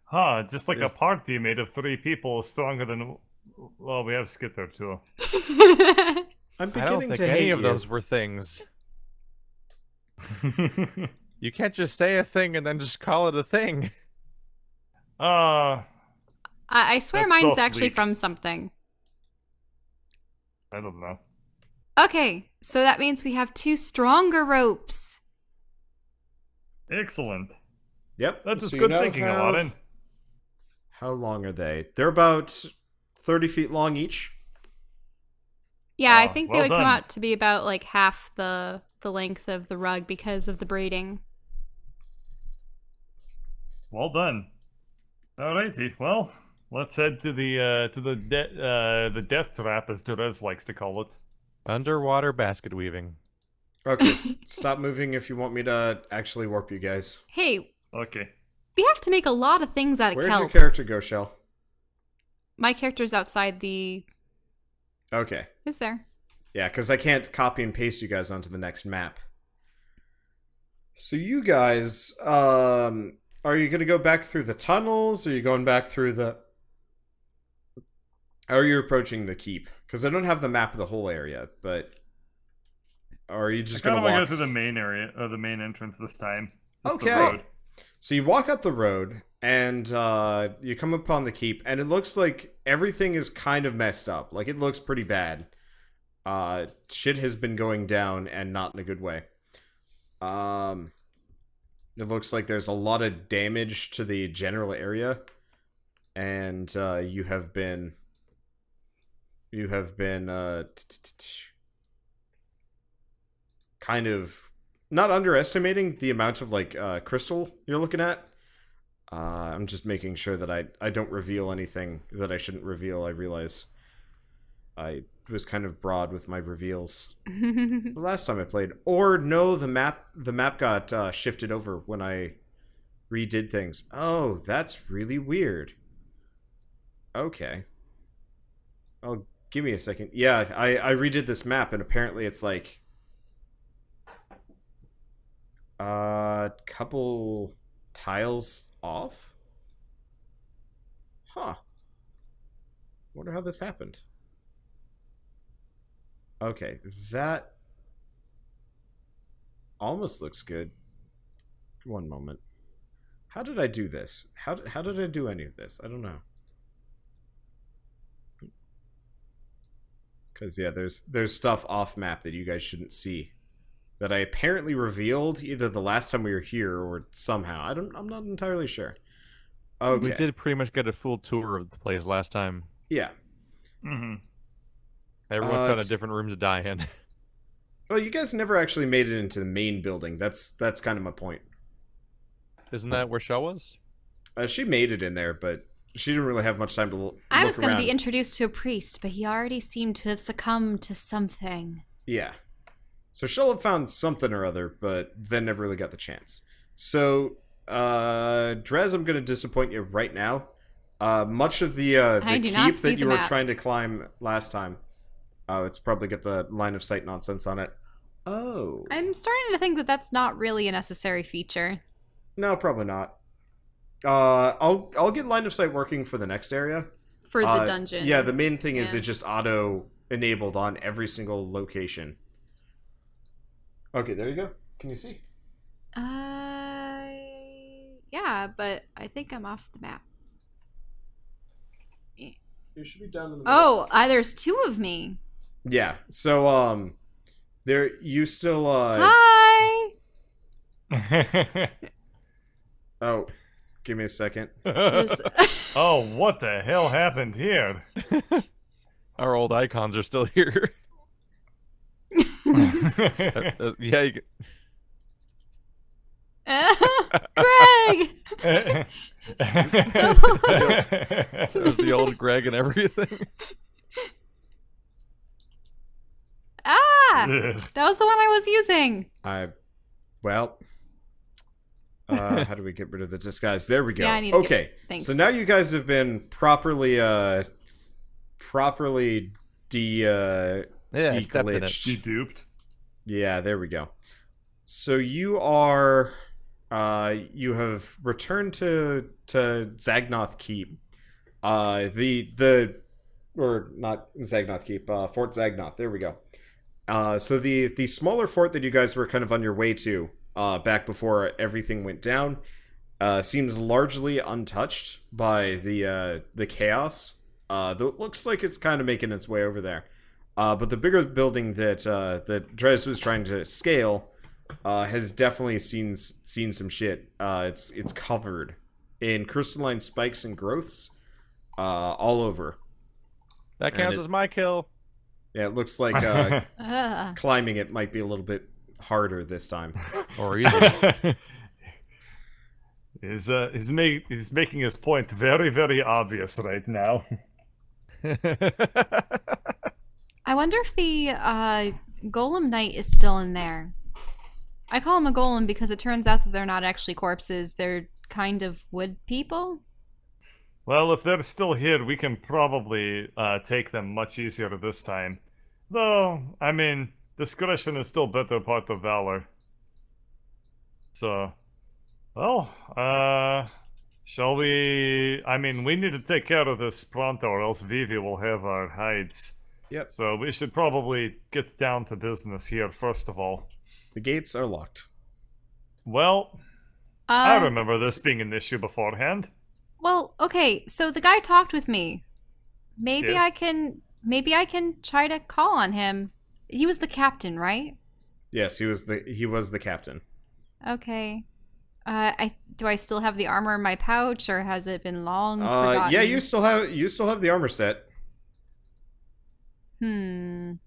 Huh, just like Yes. a party made of 3 people is stronger than... Well, we have Skitter, too. I'm I don't beginning think to hate any of you. those were things. You can't just say a thing and then just call it a thing. I swear That's mine's soft actually leak. from something. I don't know. Okay, so that means we have 2 stronger ropes. Excellent. Yep. That is so you good now thinking, have- Aladdin. How long are they? They're about 30 feet long each. Yeah, I Ah, think well they would come done. out to be about like half the length of the rug because of the braiding. Well done. Alrighty. Well, let's head to the death trap, as Therese likes to call it. Underwater basket weaving. Okay, stop moving if you want me to actually warp you guys. Hey, Okay. we have to make a lot of things out of Where's your kelp. character go, Shell? My character's outside the... Okay. Is there? Yeah, because I can't copy and paste you guys onto the next map. So you guys, are you going to go back through the tunnels? Or are you going back through the... How are you approaching the keep? Because I don't have the map of the whole area, but... Or are you just I going kind to of want to walk... go through the main area, or the main entrance this time. Just Okay. The road. So you walk up the road, and you come upon the keep, and it looks like everything is kind of messed up. Like, it looks pretty bad. Shit has been going down, and not in a good way. It looks like there's a lot of damage to the general area, and you have been kind of not underestimating the amount of like crystal you're looking at. I'm just making sure that I don't reveal anything that I shouldn't reveal. I realize I was kind of broad with my reveals the last time I played. Or no, the map got shifted over when I redid things. Oh, that's really weird. Okay. Oh, give me a second. Yeah, I redid this map, and apparently it's like couple tiles off? Huh. Wonder how this happened. Okay, that almost looks good. One moment. How did I do this? How did I do any of this? I don't know. Because, yeah, there's stuff off map that you guys shouldn't see. That I apparently revealed either the last time we were here or somehow. I'm not entirely sure. Okay. We did pretty much get a full tour of the place last time. Yeah. Mm-hmm. Everyone found a it's- different room to die in. Well, you guys never actually made it into the main building. That's kind of my point. Isn't that where Shell was? She made it in there, but she didn't really have much time to look I was going to around. be introduced to a priest, but he already seemed to have succumbed to something. Yeah. So she'll have found something or other, but then never really got the chance. So, Drez, I'm going to disappoint you right now. Much of the I do not keep see that you the were map. trying to climb last time, it's probably got the line of sight nonsense on it. Oh. I'm starting to think that that's not really a necessary feature. No, probably not. I'll get line of sight working for the next area. For the dungeon. Yeah, the main thing is Yeah. it just auto-enabled on every single location. Okay, there you go. Can you see? Yeah, but I think I'm off the map. You should be down in the Oh, there's 2 of me. Yeah. So there you still Hi! Oh, give me a second. There's... Oh, what the hell happened here? Our old icons are still here. Yeah, you... Greg! there's the old Greg and everything. Ah! That was the one I was using. Well, how do we get rid of the disguise? There we go. Yeah, I need to okay. Thanks. So now you guys have been properly Yeah, I stepped in it. deglitched. Deduped. Yeah, there we go. So you are you have returned to Zagnoth Keep. Or not Zagnoth Keep, Fort Zagnoth. There we go. So the smaller fort that you guys were kind of on your way to back before everything went down, seems largely untouched by the chaos. Though it looks like it's kind of making its way over there. But the bigger building that Drez was trying to scale has definitely seen some shit. It's covered in crystalline spikes and growths all over. That counts as my kill. Yeah, it looks like climbing it might be a little bit harder this time. Or easy. He's making his point very, very obvious right now. I wonder if the Golem Knight is still in there. I call him a golem because it turns out that they're not actually corpses. They're kind of wood people. Well, if they're still here, we can probably take them much easier this time. Though, I mean, discretion is still better part of valor. So, well, shall we... I mean, we need to take care of this pronto or else Vivi will have our hides. Yep. So we should probably get down to business here, first of all. The gates are locked. Well, I remember this being an issue beforehand. Well, okay, so the guy talked with me. Maybe Yes. I can try to call on him. He was the captain, right? Yes, he was the captain. Okay. Do I still have the armor in my pouch, or has it been long forgotten? Yeah, you still have the armor set. The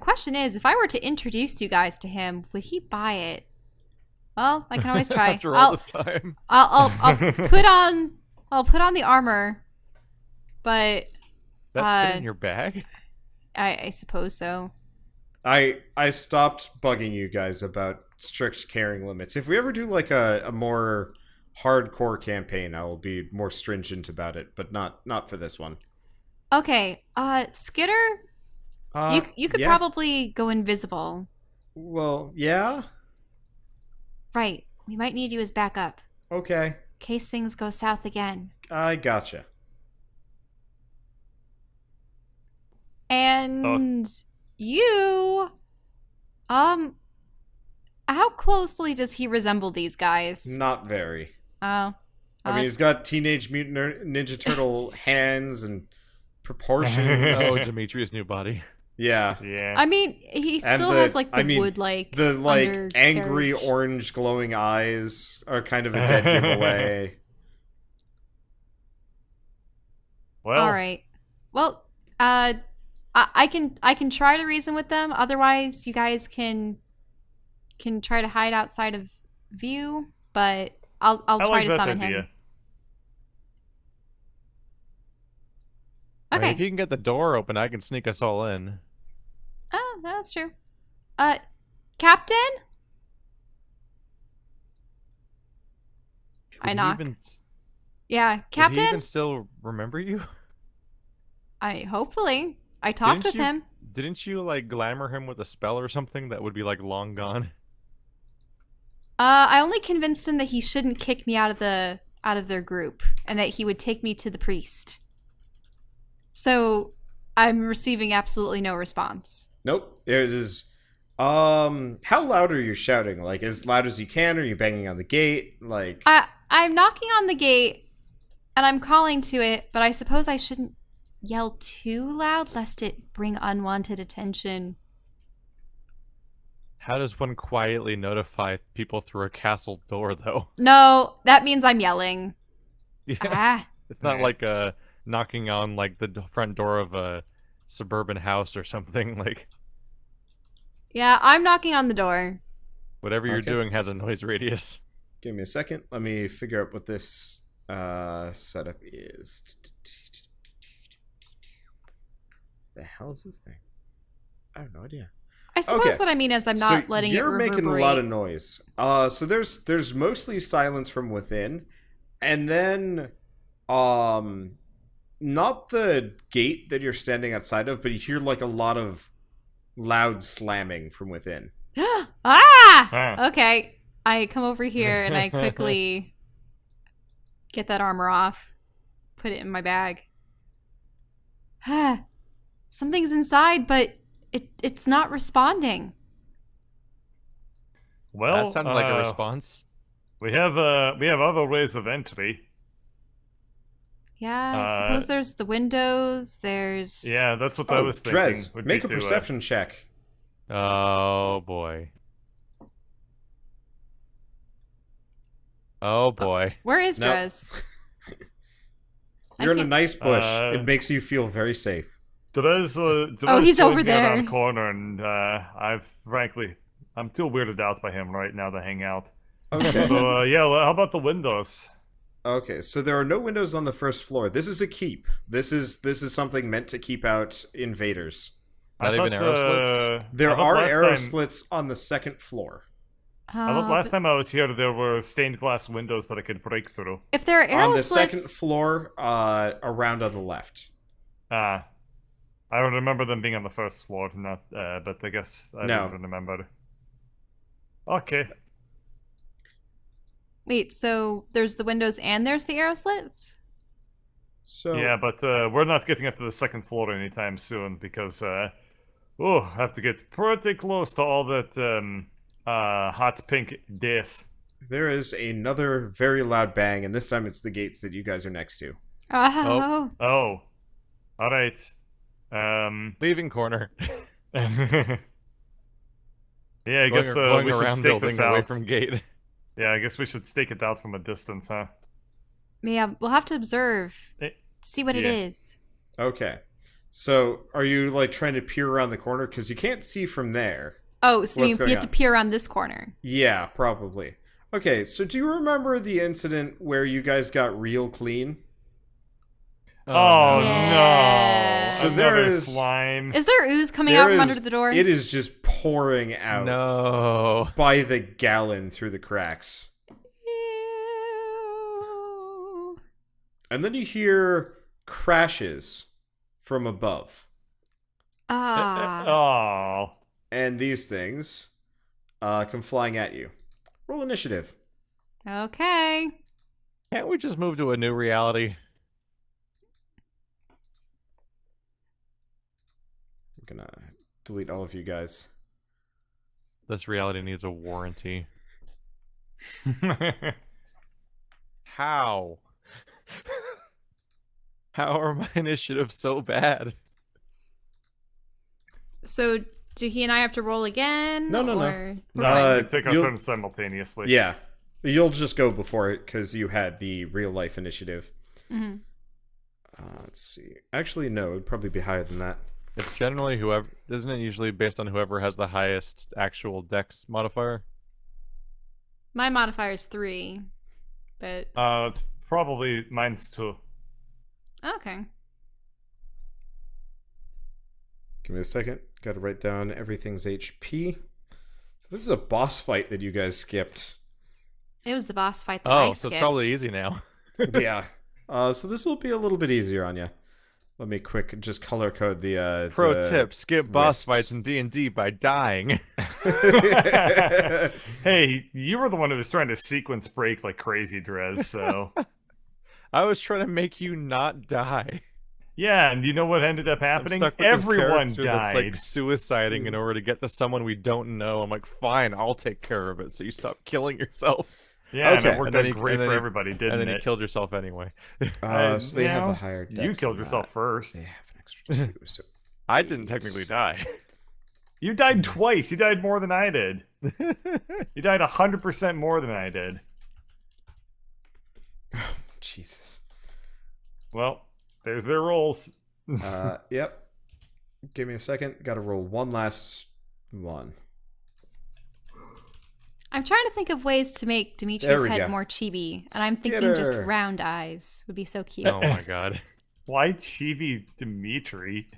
question is, if I were to introduce you guys to him, would he buy it? Well, I can always try. After all this time. I'll put on the armor, but That fit in your bag? I suppose so. I stopped bugging you guys about strict carrying limits. If we ever do like a more hardcore campaign, I will be more stringent about it, but not for this one. Okay, Skitter, you could yeah. probably go invisible. Well, yeah. Right. We might need you as backup Okay, in case things go south again. I gotcha. And you, how closely does he resemble these guys? Not very. Oh. I mean, he's got Teenage Mutant Ninja Turtle hands and proportions. Oh, Demetrius' new body. Yeah. Yeah. I mean, he And still has like the I mean, wood-like the like angry undercarriage. orange glowing eyes are kind of a dead giveaway. Well, All right. Well, I can try to reason with them. Otherwise, you guys can try to hide outside of view. But I'll I try like to that summon idea. him. I mean, Okay. if you can get the door open, I can sneak us all in. Oh, that's true. Captain? I Would he knock. Even, Yeah, would he Captain? even still remember you? Hopefully. I talked with him. Didn't you, like, glamour him with a spell or something that would be, like, long gone? I only convinced him that he shouldn't kick me out of their group and that he would take me to the priest. So, I'm receiving absolutely no response. Nope. It is. How loud are you shouting? Like as loud as you can? Or are you banging on the gate? Like. I'm knocking on the gate and I'm calling to it, but I suppose I shouldn't yell too loud lest it bring unwanted attention. How does one quietly notify people through a castle door, though? No, that means I'm yelling. Yeah. Ah. It's not like knocking on, like, the front door of a suburban house or something. Like, Yeah, I'm knocking on the door. whatever you're Okay. doing has a noise radius. Give me a second. Let me figure out what this setup is. The hell is this thing? I have no idea. I suppose Okay. what I mean is I'm not letting it you're reverberate. making a lot of noise. So there's mostly silence from within, and then not the gate that you're standing outside of, but you hear like a lot of loud slamming from within. Ah! Ah. Okay. I come over here and I quickly get that armor off, put it in my bag. Something's inside, but it's not responding. Well, That sounded like a response. We have other ways of entry. Yeah, I suppose there's the windows. There's Yeah, that's what I Oh, was thinking. Drez, would make be a to, perception check. Oh boy. Oh boy. Where is Nope. Drez? You're in a can't- nice bush. Uh, It makes you feel very safe. Therese, Oh, he's joined over me around there. the corner, and I'm too weirded out by him right now to hang out. Okay. So yeah, how about the windows? Okay, so there are no windows on the first floor. This is a keep. This is something meant to keep out invaders. Not even arrow slits? There I thought are last arrow time- slits on the second floor. I thought last time I was here, there were stained glass windows that I could break through. If there are arrow On the slits, second floor, around on the left. I don't remember them being on the first floor, not. But I guess I No. don't remember. Okay. wait, so there's the windows and there's the arrow slits? So Yeah, but we're not getting up to the second floor anytime soon because I have to get pretty close to all that hot pink death. there is another very loud bang, and this time it's the gates that you guys are next to. Oh. Oh, all right. Leaving corner. Yeah, I guess going we should around stake building this away out. from gate. Yeah, I guess we should stake it out from a distance, huh? Yeah, we'll have to observe. Eh, See what it yeah. is. Okay. So are you like trying to peer around the corner? Because you can't see from there. Oh, so What's you going have to on? peer around this corner. Yeah, probably. Okay, so do you remember the incident where you guys got real clean? Oh, Yeah. no! So Another there is- slime. Is there ooze coming There out from is- under the door? It is just pouring out No. by the gallon through the cracks. Ew. And then you hear crashes from above. Ah. Oh. And these things come flying at you. Roll initiative. Okay. Can't we just move to a new reality? I'm gonna delete all of you guys. This reality needs a warranty. How? How are my initiatives so bad? So do he and I have to roll again? No. or- No, Uh, we take our you'll- turns simultaneously. Yeah. You'll just go before it because you had the real life initiative. Mhm. Let's see. Actually, no, it would probably be higher than that. It's generally whoever, isn't it usually based on whoever has the highest actual dex modifier? My modifier is 3. But It's probably mine's too. okay. Give me a second. Got to write down everything's HP. So this is a boss fight that you guys skipped. It was the boss fight that I Oh, so skipped. it's probably easy now. Yeah. So this will be a little bit easier on you. Let me quick just color code the Pro the tip: skip boss risks. fights in D&D by dying. Hey, you were the one who was trying to sequence break like crazy, Drez, so... I was trying to make you not die. Yeah, and you know what ended up I'm happening? stuck with this Everyone character died. that's like suiciding in order to get to someone we don't know. I'm like, fine, I'll take care of it, so you stop killing yourself. Yeah, and Okay. it worked And then out you- great and then for you- everybody, didn't And then it? you killed yourself anyway. So they have a higher dex. You killed than yourself that. first. They have an extra 2. So I didn't technically die. You died twice. You died more than I did. You died 100% more than I did. Jesus. Well, there's their rolls. Yep. Give me a second. Got to roll one last one. I'm trying to think of ways to make There Demetrius' we head go. more chibi, and I'm thinking just Skitter. round eyes would be so cute. Oh my god. Why Chibi Dimitri?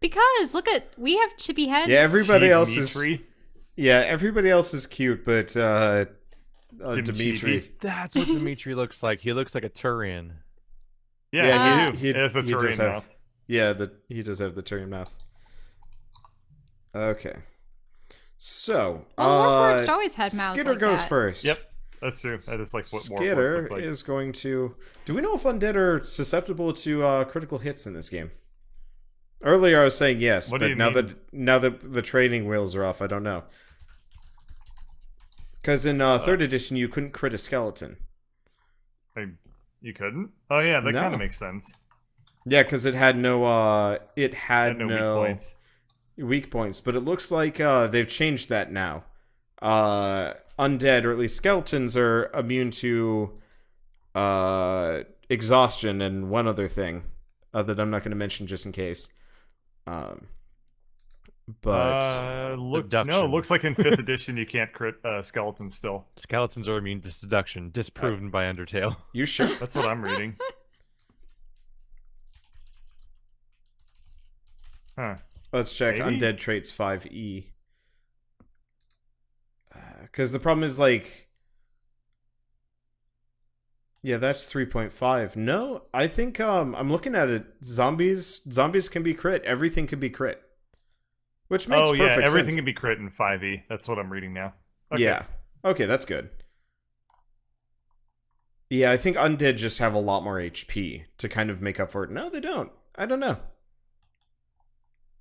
Because look at we have chibi heads. Yeah, everybody else is. Dimitri? Yeah, everybody else is cute, but Dimitri. Chibi. That's what Dimitri looks like. He looks like a Turian. Yeah, Yeah, he, he has a does Turian have- mouth. Yeah, he does have the Turian mouth. Okay. So, Well, Warforged always had mouths Skitter like goes that. first. Yep, that's true. That is like what Warforged Skitter look like. is going to. Do we know if undead are susceptible to critical hits in this game? Earlier, I was saying yes, What do but you now mean? that the training wheels are off, I don't know. Because in third edition, you couldn't crit a skeleton. You couldn't? Oh yeah, that No. kind of makes sense. Yeah, because it had no Had no weak points. weak points, but it looks like they've changed that now. Undead, or at least skeletons, are immune to exhaustion and one other thing that I'm not going to mention just in case. But No, Deduction. it looks like in 5th edition you can't crit skeletons still. Skeletons are immune to seduction, disproven by Undertale. you sure? That's what I'm reading. Huh. Let's check Maybe? undead traits 5e. Because the problem is, like, yeah, that's 3.5. No, I think I'm looking at it. Zombies can be crit. Everything can be crit, which makes Oh yeah, perfect everything sense. can be crit in 5e. That's what I'm reading now. Okay. Yeah. Okay, that's good. Yeah, I think undead just have a lot more HP to kind of make up for it. No, they don't. I don't know.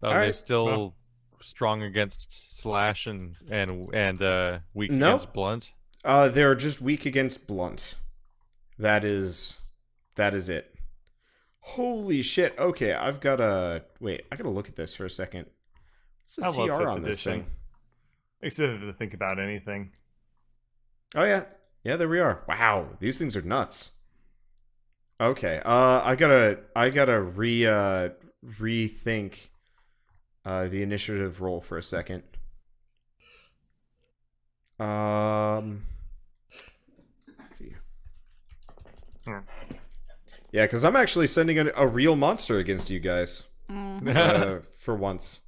Are All they right, still well. strong against slash and weak Nope. against blunt? They're just weak against blunt. That is it. Holy shit. Okay, I've got to wait. I gotta look at this for a second. What's the I love CR 5th on this edition. thing? Excited to think about anything. Oh yeah, yeah. There we are. Wow, these things are nuts. Okay. I gotta rethink the initiative roll for a second. Let's see. Hmm. Yeah, because I'm actually sending a real monster against you guys for once.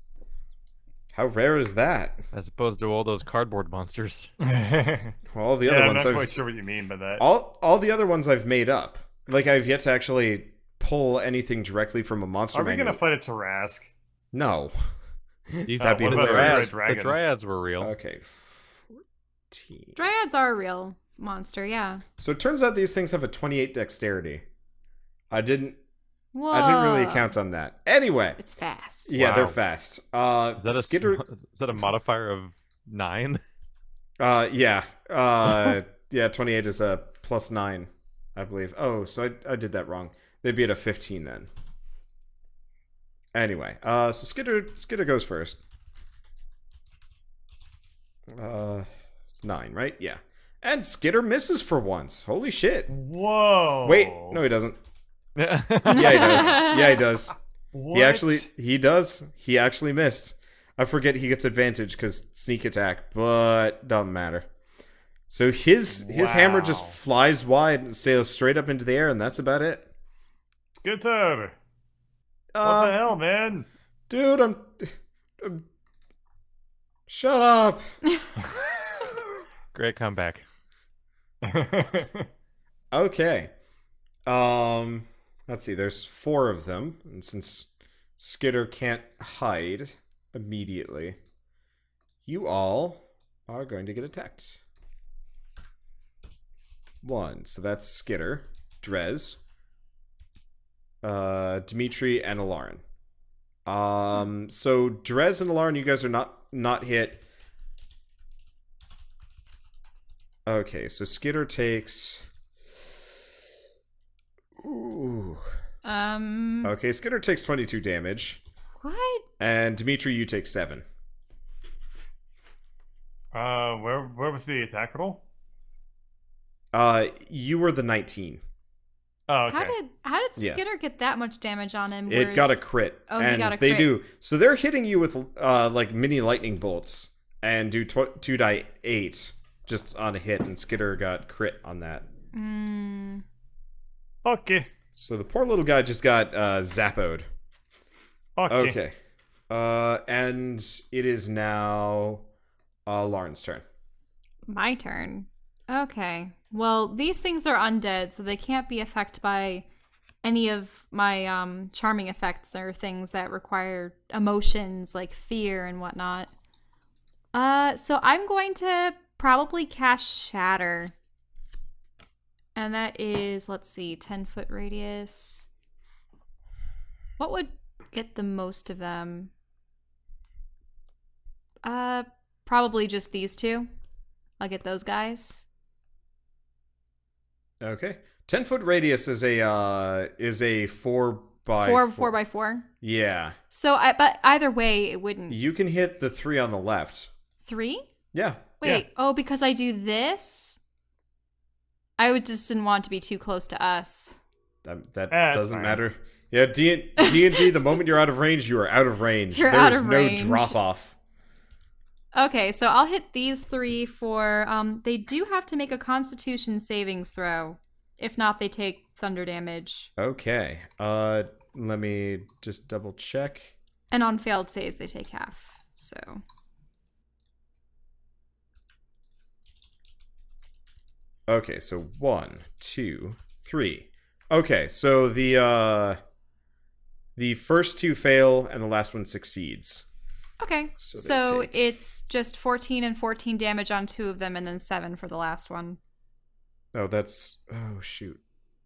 How rare is that? As opposed to all those cardboard monsters. Yeah, Well, all the other I'm ones not I've quite sure what you mean by that. all the other ones I've made up. Like, I've yet to actually pull anything directly from a monster Are we manual. gonna fight a Tarask? No. You That'd be what about hilarious. the dragons? The dryads were real. Okay. 14. Dryads are a real monster, yeah. So it turns out these things have a 28 dexterity. I didn't Whoa. really count on that. Anyway. It's fast. Yeah, they're Wow. fast. Is that Skitter. is that a modifier of 9? Yeah. Yeah, 28 is a +9, I believe. Oh, so I did that wrong. They'd be at a 15 then. Anyway, so Skitter goes first. 9, right? Yeah. And Skitter misses for once. Holy shit. Whoa! Wait, no, he doesn't. Yeah, Yeah, he does. Yeah, he does. What? He does. He actually missed. I forget he gets advantage because sneak attack, but doesn't matter. So his hammer just Wow. flies wide and sails straight up into the air, and that's about it. Skitter! What the Uh, hell, man? dude, I'm shut up. Great comeback. Okay. Let's see. There's 4 of them, and since Skitter can't hide immediately, you all are going to get attacked. 1. So that's Skitter, Drez, Dimitri, and Alarin. So Drez and Alarin, you guys are not hit. Okay, so Skitter takes. Ooh. Okay, Skitter takes 22 damage, What? and Dimitri, you take 7. Where was the attack roll? You were the 19. Oh, okay. How did Yeah. Skitter get that much damage on him? It got a crit. Oh, he and got a they crit. do. So they're hitting you with like mini lightning bolts and do 2 die 8 just on a hit, and Skitter got crit on that. Okay. So the poor little guy just got zappoed. Okay. Okay. And it is now Lauren's turn. My turn. Okay. Well, these things are undead, so they can't be affected by any of my charming effects or things that require emotions like fear and whatnot. So I'm going to probably cast Shatter. And that is, let's see, 10-foot radius. What would get the most of them? Probably just these two. I'll get those guys. Okay. 10-foot radius is a 4 by 4 by 4. Yeah. So, but either way, it wouldn't. You can hit the 3 on the left. 3? Yeah. Wait. Oh, because I do this. Just didn't want it to be too close to us. That That's doesn't fine. matter. Yeah, D&D, the moment you're out of range, you are out of range. You're There out is of no range. drop off. Okay, so I'll hit these 3 for. They do have to make a Constitution savings throw. If not, they take thunder damage. Okay. Let me just double check. And on failed saves, they take half. So. Okay, so 1, 2, 3. Okay, so the first 2 fail and the last one succeeds. Okay, So so they take- it's just 14 and 14 damage on 2 of them, and then 7 for the last one. Oh, that's... Oh, shoot.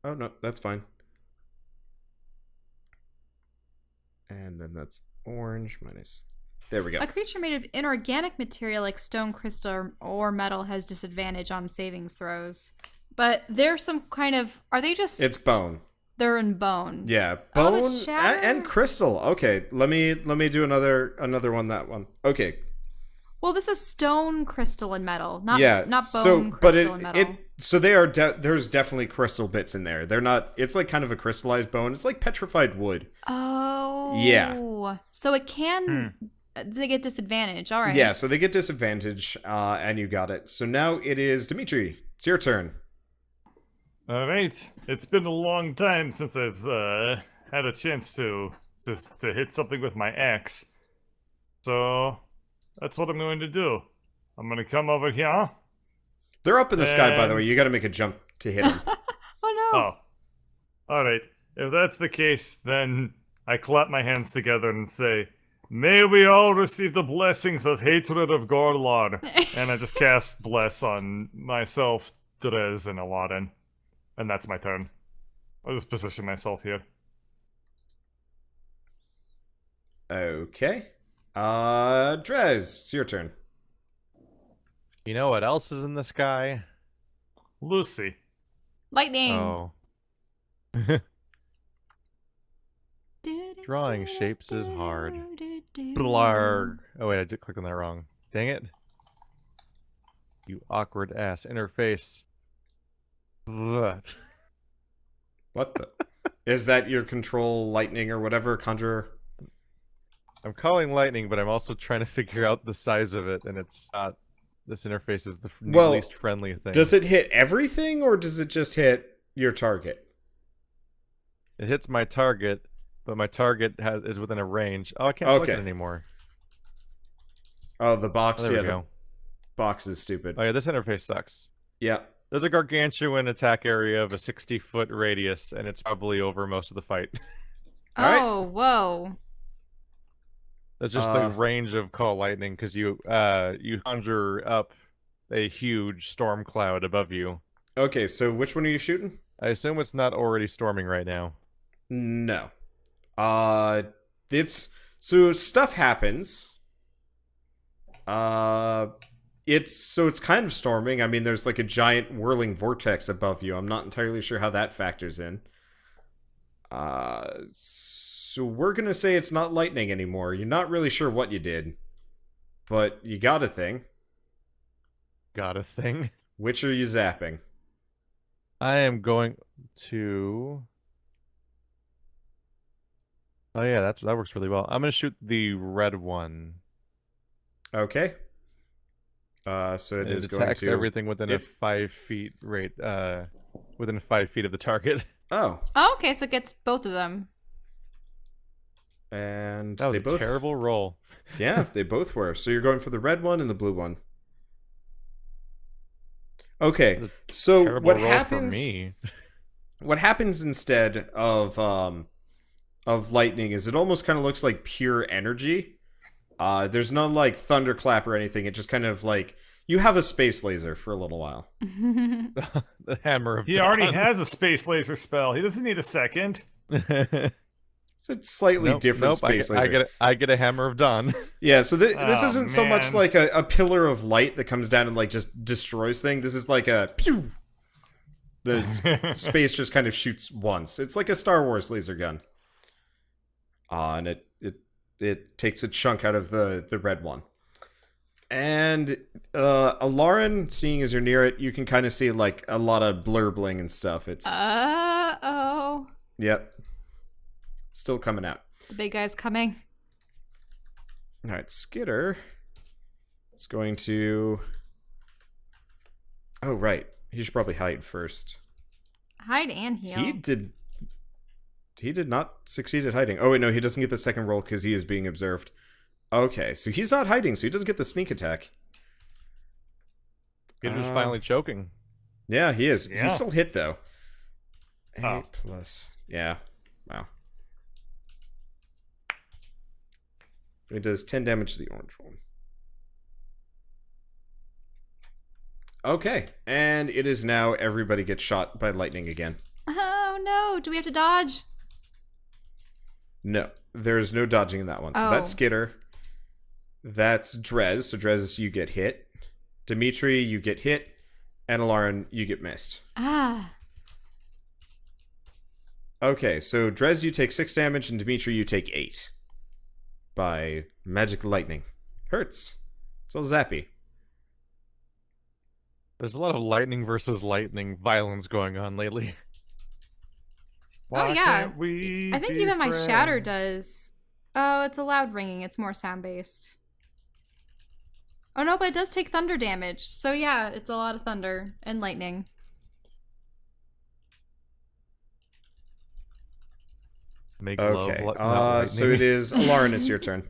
Oh, no, that's fine. And then that's orange minus... There we go. A creature made of inorganic material like stone, crystal, or metal has disadvantage on savings throws. But they're some kind of... Are they just... It's bone. They're in bone. Yeah, Oh, bone that's shatter. and crystal. Okay, let me do another one. That one. Okay. Well, this is stone, crystal, and metal. Not bone, so, crystal, and metal. So they are. There's definitely crystal bits in there. They're not. It's like kind of a crystallized bone. It's like petrified wood. Oh. Yeah. So it can... They get disadvantage. All right. Yeah. So they get disadvantage, and you got it. So now it is Dimitri. It's your turn. All right. It's been a long time since I've had a chance to hit something with my axe. So that's what I'm going to do. I'm going to come over here. They're up in the sky, by the And- way. You got to make a jump to hit them. Oh, no. Oh. All right. If that's the case, then I clap my hands together and say, "May we all receive the blessings of hatred of Gorlar." And I just cast Bless on myself, Drez, and Aladdin. And that's my turn. I'll just position myself here. Okay. Drez, it's your turn. You know what else is in the sky? Lucy. Lightning. Oh. Drawing shapes is hard. Blarg. Oh wait, I did click on that wrong. Dang it. You awkward ass interface. Bleh. What the? Is that your control lightning or whatever, conjurer? I'm calling lightning, but I'm also trying to figure out the size of it, and it's not. This interface is the Well, least friendly thing. Does it hit everything, or does it just hit your target? It hits my target, but my target is within a range. Oh, I can't select Okay. it anymore. Oh, the box. Oh, there Yeah, we the go. box is stupid. Oh yeah, this interface sucks. Yeah. There's a gargantuan attack area of a 60-foot radius, and it's probably over most of the fight. Alright. Oh, whoa. That's just the range of call lightning, because you conjure up a huge storm cloud above you. Okay, so which one are you shooting? I assume it's not already storming right now. No. It's so stuff happens. It's kind of storming. I mean, there's like a giant whirling vortex above you. I'm not entirely sure how that factors in. So we're gonna say it's not lightning anymore. You're not really sure what you did, but you got a thing. Got a thing. Which are you zapping? I am going to... Oh yeah, that works really well. I'm gonna shoot the red one. Okay. So it is going attacks to everything within a 5 feet rate. Within 5 feet of the target. Oh, Oh, okay, so it gets both of them. and That was they a both. terrible roll. Yeah, they both were. So you're going for the red one and the blue one. Okay, That was so Terrible what roll happens? for me. What happens instead of lightning is it almost kind of looks like pure energy. There's no like thunderclap or anything. It just kind of like you have a space laser for a little while. The hammer of He dawn. already has a space laser spell. He doesn't need a second. It's a slightly different space laser. I get a hammer of dawn. Yeah, so this Oh, isn't so much man. like a pillar of light that comes down and like just destroys things. This is like a pew. The space just kind of shoots once. It's like a Star Wars laser gun. And it takes a chunk out of the red one. And Alarin, seeing as you're near it, you can kind of see like a lot of blurbling and stuff. It's Uh-oh. Yep. Still coming out. The big guy's coming. Alright, Skitter is going to... Oh, right. He should probably hide first. Hide and heal. He did not succeed at hiding. Oh, wait, no, he doesn't get the second roll because he is being observed. Okay, so he's not hiding, so he doesn't get the sneak attack. Skitter's finally choking. Yeah, he is. Yeah. He's still hit, though. 8 Oh. plus... Yeah. Wow. It does 10 damage to the orange one. Okay, and it is now everybody gets shot by lightning again. Oh no! Do we have to dodge? No, there's no dodging in that one. So Oh. that's Skitter. That's Drez. So Drez, you get hit. Dimitri, you get hit. And Alarin, you get missed. Ah. Okay, so Drez, you take 6 damage, and Dimitri, you take 8. By magic lightning. Hurts. It's all zappy. There's a lot of lightning versus lightning violence going on lately. Why yeah. can't we I think be even my shatter friends? does. Oh, it's a loud ringing. It's more sound based. Oh no, but it does take thunder damage. So yeah, it's a lot of thunder and lightning. Make love, Okay, not so lightning. it is Alarin, it's your turn.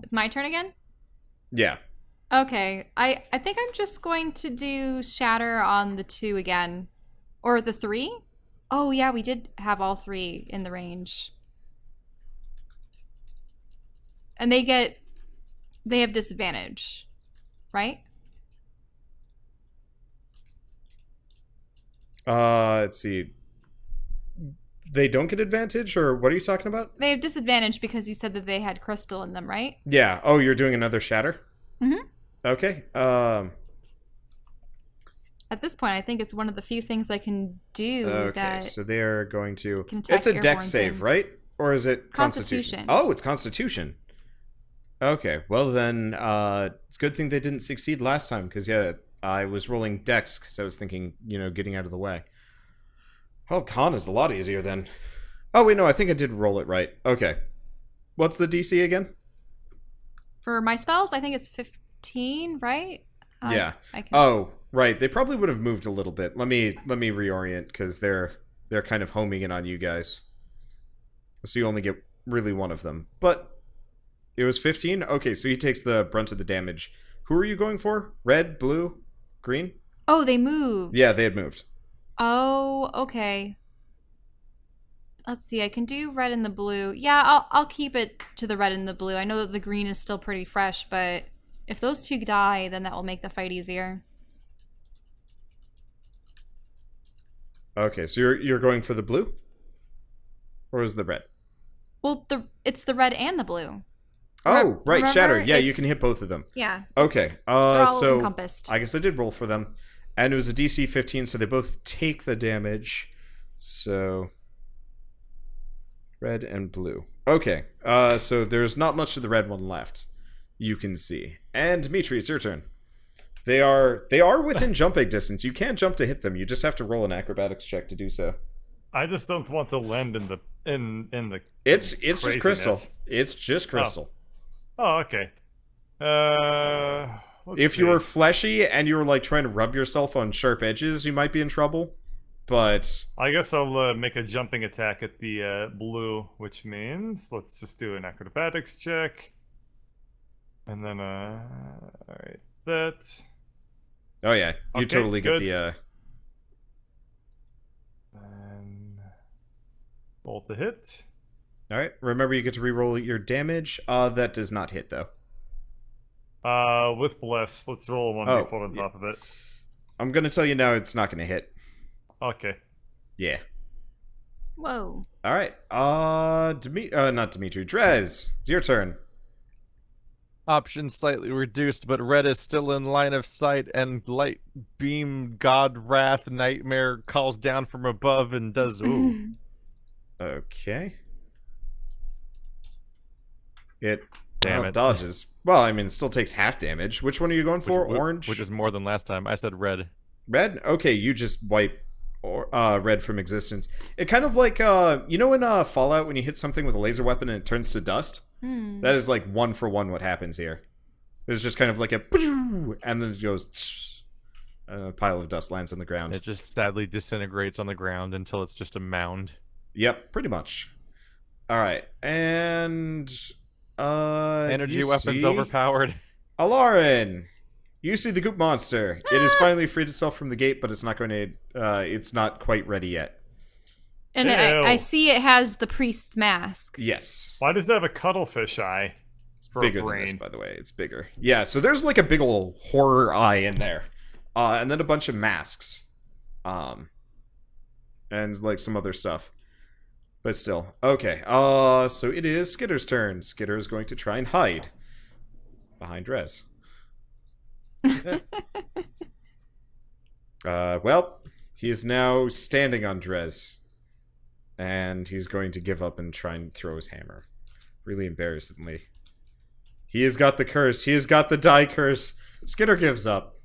It's my turn again? Yeah. Okay. I think I'm just going to do shatter on the 2 again. Or the 3? Oh yeah, we did have all 3 in the range. And they have disadvantage, right? Let's see. They don't get advantage, or what are you talking about? They have disadvantage because you said that they had crystal in them, right? Yeah. Oh, you're doing another shatter? Mm-hmm. Okay. At this point, I think it's one of the few things I can do Okay, that so they are going to... can attack It's a airborne dex save, things. right? Or is it Constitution. Oh, it's Constitution. Okay, well then, it's a good thing they didn't succeed last time, because, yeah, I was rolling dex, because I was thinking, getting out of the way. Well, con is a lot easier then. Oh, wait, no, I think I did roll it right. Okay. What's the DC again? For my spells, I think it's 15, right? Yeah. I can... Oh, right. They probably would have moved a little bit. Let me reorient, because they're kind of homing in on you guys. So you only get really one of them. But it was 15? Okay, so he takes the brunt of the damage. Who are you going for? Red, blue, green? Oh, they moved. Yeah, they had moved. Oh, okay. Let's see. I can do red and the blue. Yeah, I'll keep it to the red and the blue. I know that the green is still pretty fresh, but if those 2 die, then that will make the fight easier. Okay, so you're going for the blue? Or is the red? Well, it's the red and the blue. Oh, right, remember, shatter. Yeah, you it's- can hit both of them. Yeah. Okay, They're all so encompassed. I guess I did roll for them. And it was a DC 15, so they both take the damage. So red and blue. Okay, so there's not much of the red one left. You can see. And Dimitri, it's your turn. They are within jumping distance. You can't jump to hit them. You just have to roll an acrobatics check to do so. I just don't want to land in the It's just crystal. craziness. It's just crystal. Oh, okay. Let's If see. you were fleshy and you were like trying to rub yourself on sharp edges, you might be in trouble. But I guess I'll make a jumping attack at the blue, which means let's just do an acrobatics check. And then, alright, that. oh yeah, you Okay, totally get good. the And roll to hit. All right. Remember, you get to reroll your damage. That does not hit though. With bless, let's roll a 1d4 on yeah. top of it. I'm gonna tell you now, it's not gonna hit. Okay. Yeah. Whoa. All right. Not Dimitri. Drez, it's your turn. Option slightly reduced, but red is still in line of sight, and light beam god wrath nightmare calls down from above and does ooh. Okay. It Damn it. dodges. Well, I mean, it still takes half damage. Which one are you going for? Orange? Which is more than last time. I said red. Red? Okay, you just wipe red from existence. It kind of like, you know in Fallout when you hit something with a laser weapon and it turns to dust? That is like 1-for-1 what happens here. There's just kind of like a and then it goes a pile of dust lands on the ground. It just sadly disintegrates on the ground until it's just a mound. Yep, pretty much. Alright, and Energy weapons see... overpowered. Alarin! You see the goop monster. It has finally freed itself from the gate, but it's not going to it's not quite ready yet. And I see it has the priest's mask. Yes. Why does it have a cuttlefish eye? It's bigger than this, by the way. It's bigger. Yeah, so there's like a big ol' horror eye in there. And then a bunch of masks. And like some other stuff. But still. Okay. So it is Skitter's turn. Skitter is going to try and hide behind Drez. Well, he is now standing on Drez. And he's going to give up and try and throw his hammer. Really embarrassingly. He has got the curse. He has got the die curse. Skitter gives up.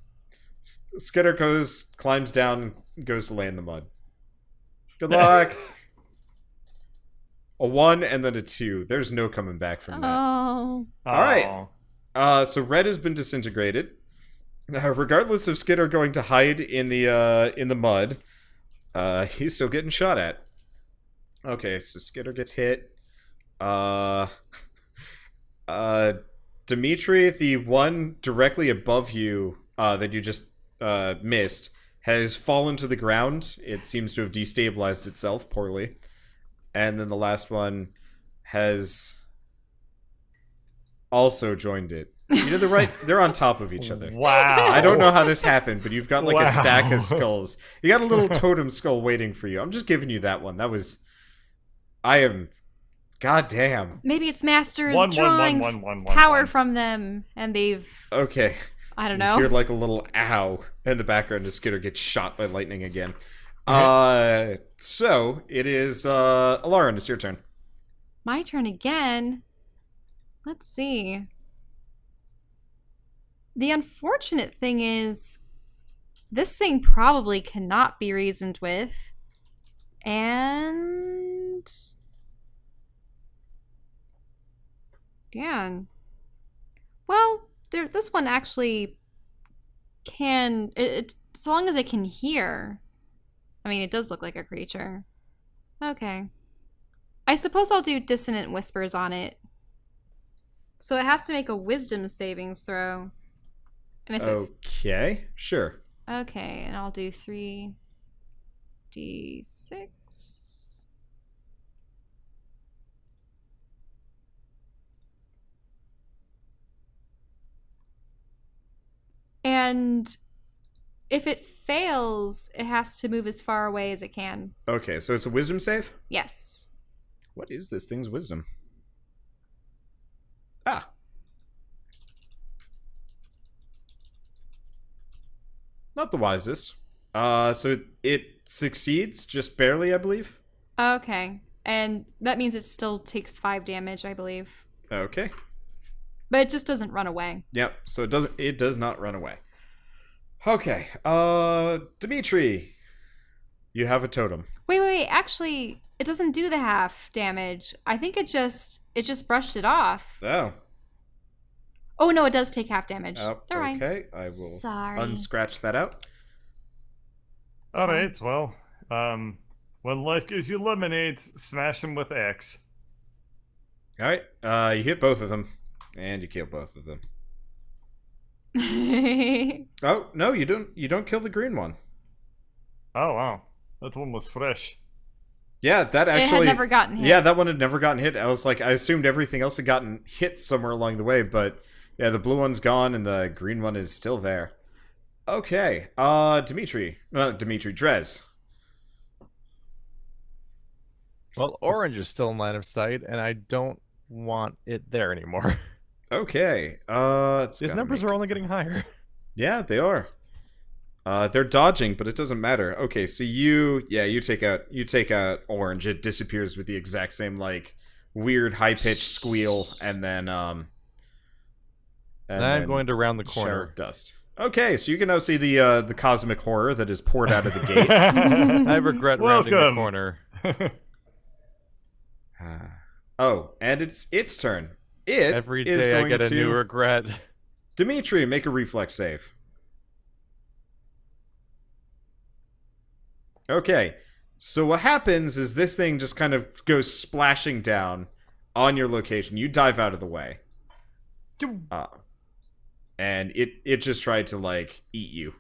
Skitter climbs down, and goes to lay in the mud. Good luck. A 1 and then a 2. There's no coming back from that. Oh. Alright. So red has been disintegrated. Regardless of Skitter going to hide in the mud, he's still getting shot at. Okay, so Skitter gets hit. Dimitri, the one directly above you that you just missed, has fallen to the ground. It seems to have destabilized itself poorly. And then the last one has also joined it. You know, they're on top of each other. Wow. I don't know how this happened, but you've got like a stack Wow. of skulls. You got a little totem skull waiting for you. I'm just giving you that one. Goddamn. Maybe its master is One, drawing one, one, power one. from them, and they've... Okay. I don't You know. hear like a little ow in the background as Skitter gets shot by lightning again. So it is Alarin, it's your turn. My turn again. Let's see. The unfortunate thing is, this thing probably cannot be reasoned with. And... yeah. Well, this one actually can... as long as it can hear. I mean, it does look like a creature. Okay. I suppose I'll do dissonant whispers on it. So it has to make a wisdom savings throw. And if Okay, sure. okay, and I'll do 3d6. And if it fails, it has to move as far away as it can. Okay, so it's a wisdom save? Yes. What is this thing's wisdom? Ah. Not the wisest. So it succeeds, just barely, I believe. Okay. And that means it still takes 5 damage, I believe. Okay. But it just doesn't run away. Yep, so it does not run away. Okay, Dimitri, you have a totem. Wait. Actually, it doesn't do the half damage. I think it just brushed it off. Oh. Oh, no, it does take half damage. Oh, Never mind. okay, I will Sorry. unscratch that out. Alright, well, when life gives you lemonades, smash them with X. Alright, you hit both of them, and you kill both of them. Oh, no, you don't kill the green one. Oh, wow. That one was fresh. Yeah, that actually... It had never gotten hit. Yeah, that one had never gotten hit. I was like, I assumed everything else had gotten hit somewhere along the way, but yeah, the blue one's gone and the green one is still there. Okay, Drez. Well, orange is still in line of sight, and I don't want it there anymore. Okay. These numbers are only getting higher. Yeah, they are. They're dodging, but it doesn't matter. Okay, so you take out orange. It disappears with the exact same like weird high pitched squeal, and then And I'm going to round the shower corner. of dust. Okay, so you can now see the cosmic horror that is poured out of the gate. I regret rounding the Welcome. corner. Oh, and it's turn. It Every is day I going get a to new regret. Dimitri, make a reflex save. Okay, so what happens is this thing just kind of goes splashing down on your location. You dive out of the way. And it just tried to, like, eat you.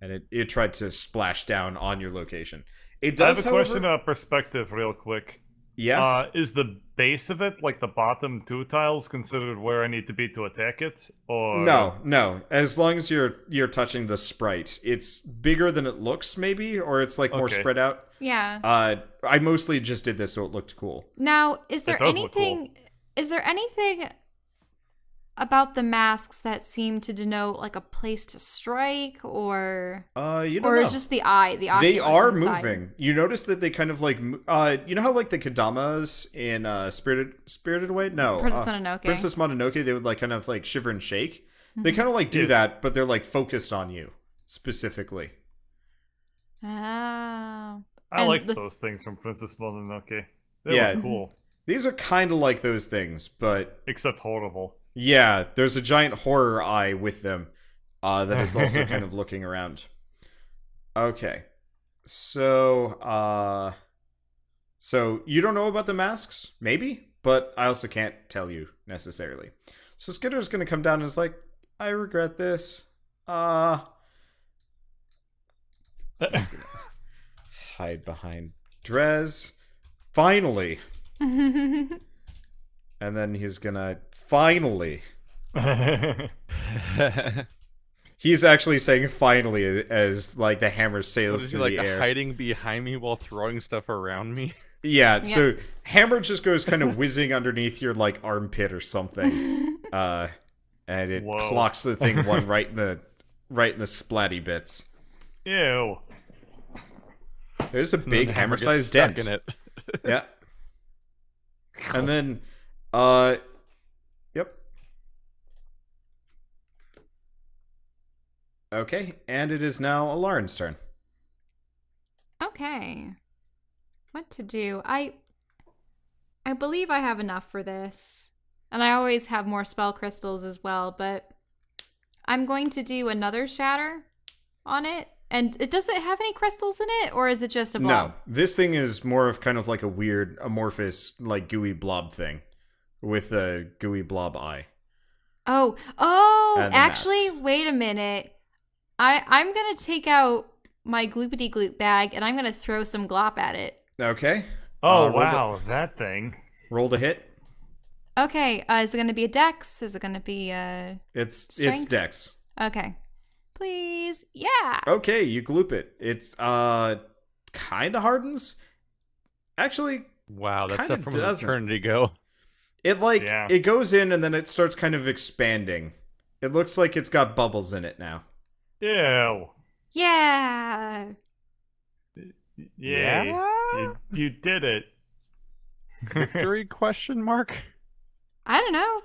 And it tried to splash down on your location. It I does, have a question of perspective real quick. Yeah? Is the base of it, like the bottom 2 tiles, considered where I need to be to attack it? Or No. As long as you're touching the sprite. It's bigger than it looks, maybe, or it's, like, more Okay. spread out. Yeah. I mostly just did this so it looked cool. Now, is there does look anything? Is there anything about the masks that seem to denote like a place to strike, or You don't or know. just the eye? The They oculus are inside? moving. You notice that they kind of like, you know how like the Kadamas in Spirited Away? No, Princess Mononoke. Princess Mononoke. They would like kind of like shiver and shake. They kind of like do Yes. that, but they're like focused on you specifically. Oh. I And like the- those things from Princess Mononoke. They Yeah. look cool, These are kind of like those things, but except horrible. yeah, there's a giant horror eye with them that is also kind of looking around. Okay, so you don't know about the masks, maybe, but I also can't tell you necessarily. So Skitter's gonna come down and is like, I regret this. He's gonna hide behind Drez. Finally. And then he's gonna finally. He's actually saying finally as like the hammer sails Is he through like the air. hiding behind me while throwing stuff around me? Yeah, so hammer just goes kind of whizzing underneath your like armpit or something. And it Whoa. clocks the thing one right in the splatty bits. Ew. There's a big And the hammer hammer-sized gets dent. stuck in it. Yeah. And then yep. Okay, and it is now Alarin's turn. Okay. What to do? I believe I have enough for this. And I always have more spell crystals as well, but I'm going to do another shatter on it. And does it have any crystals in it, or is it just a blob? No, this thing is more of kind of like a weird amorphous, like gooey blob thing with a gooey blob eye. Oh, And the actually, masks. wait a minute. I'm gonna take out my gloopity gloop bag and I'm gonna throw some glop at it. Okay. Oh, roll the- wow, that thing. Roll to hit. Okay, is it gonna be a dex? Is it gonna be It's Strength? Dex. okay? Please, yeah. Okay, you gloop it. It's kind of hardens. Actually, Wow, that Kinda stuff from doesn't. eternity ago. it like Yeah. it goes in and then it starts kind of expanding. It looks like it's got bubbles in it now. Ew. Yeah. Yay. You did it. Victory question mark? I don't know.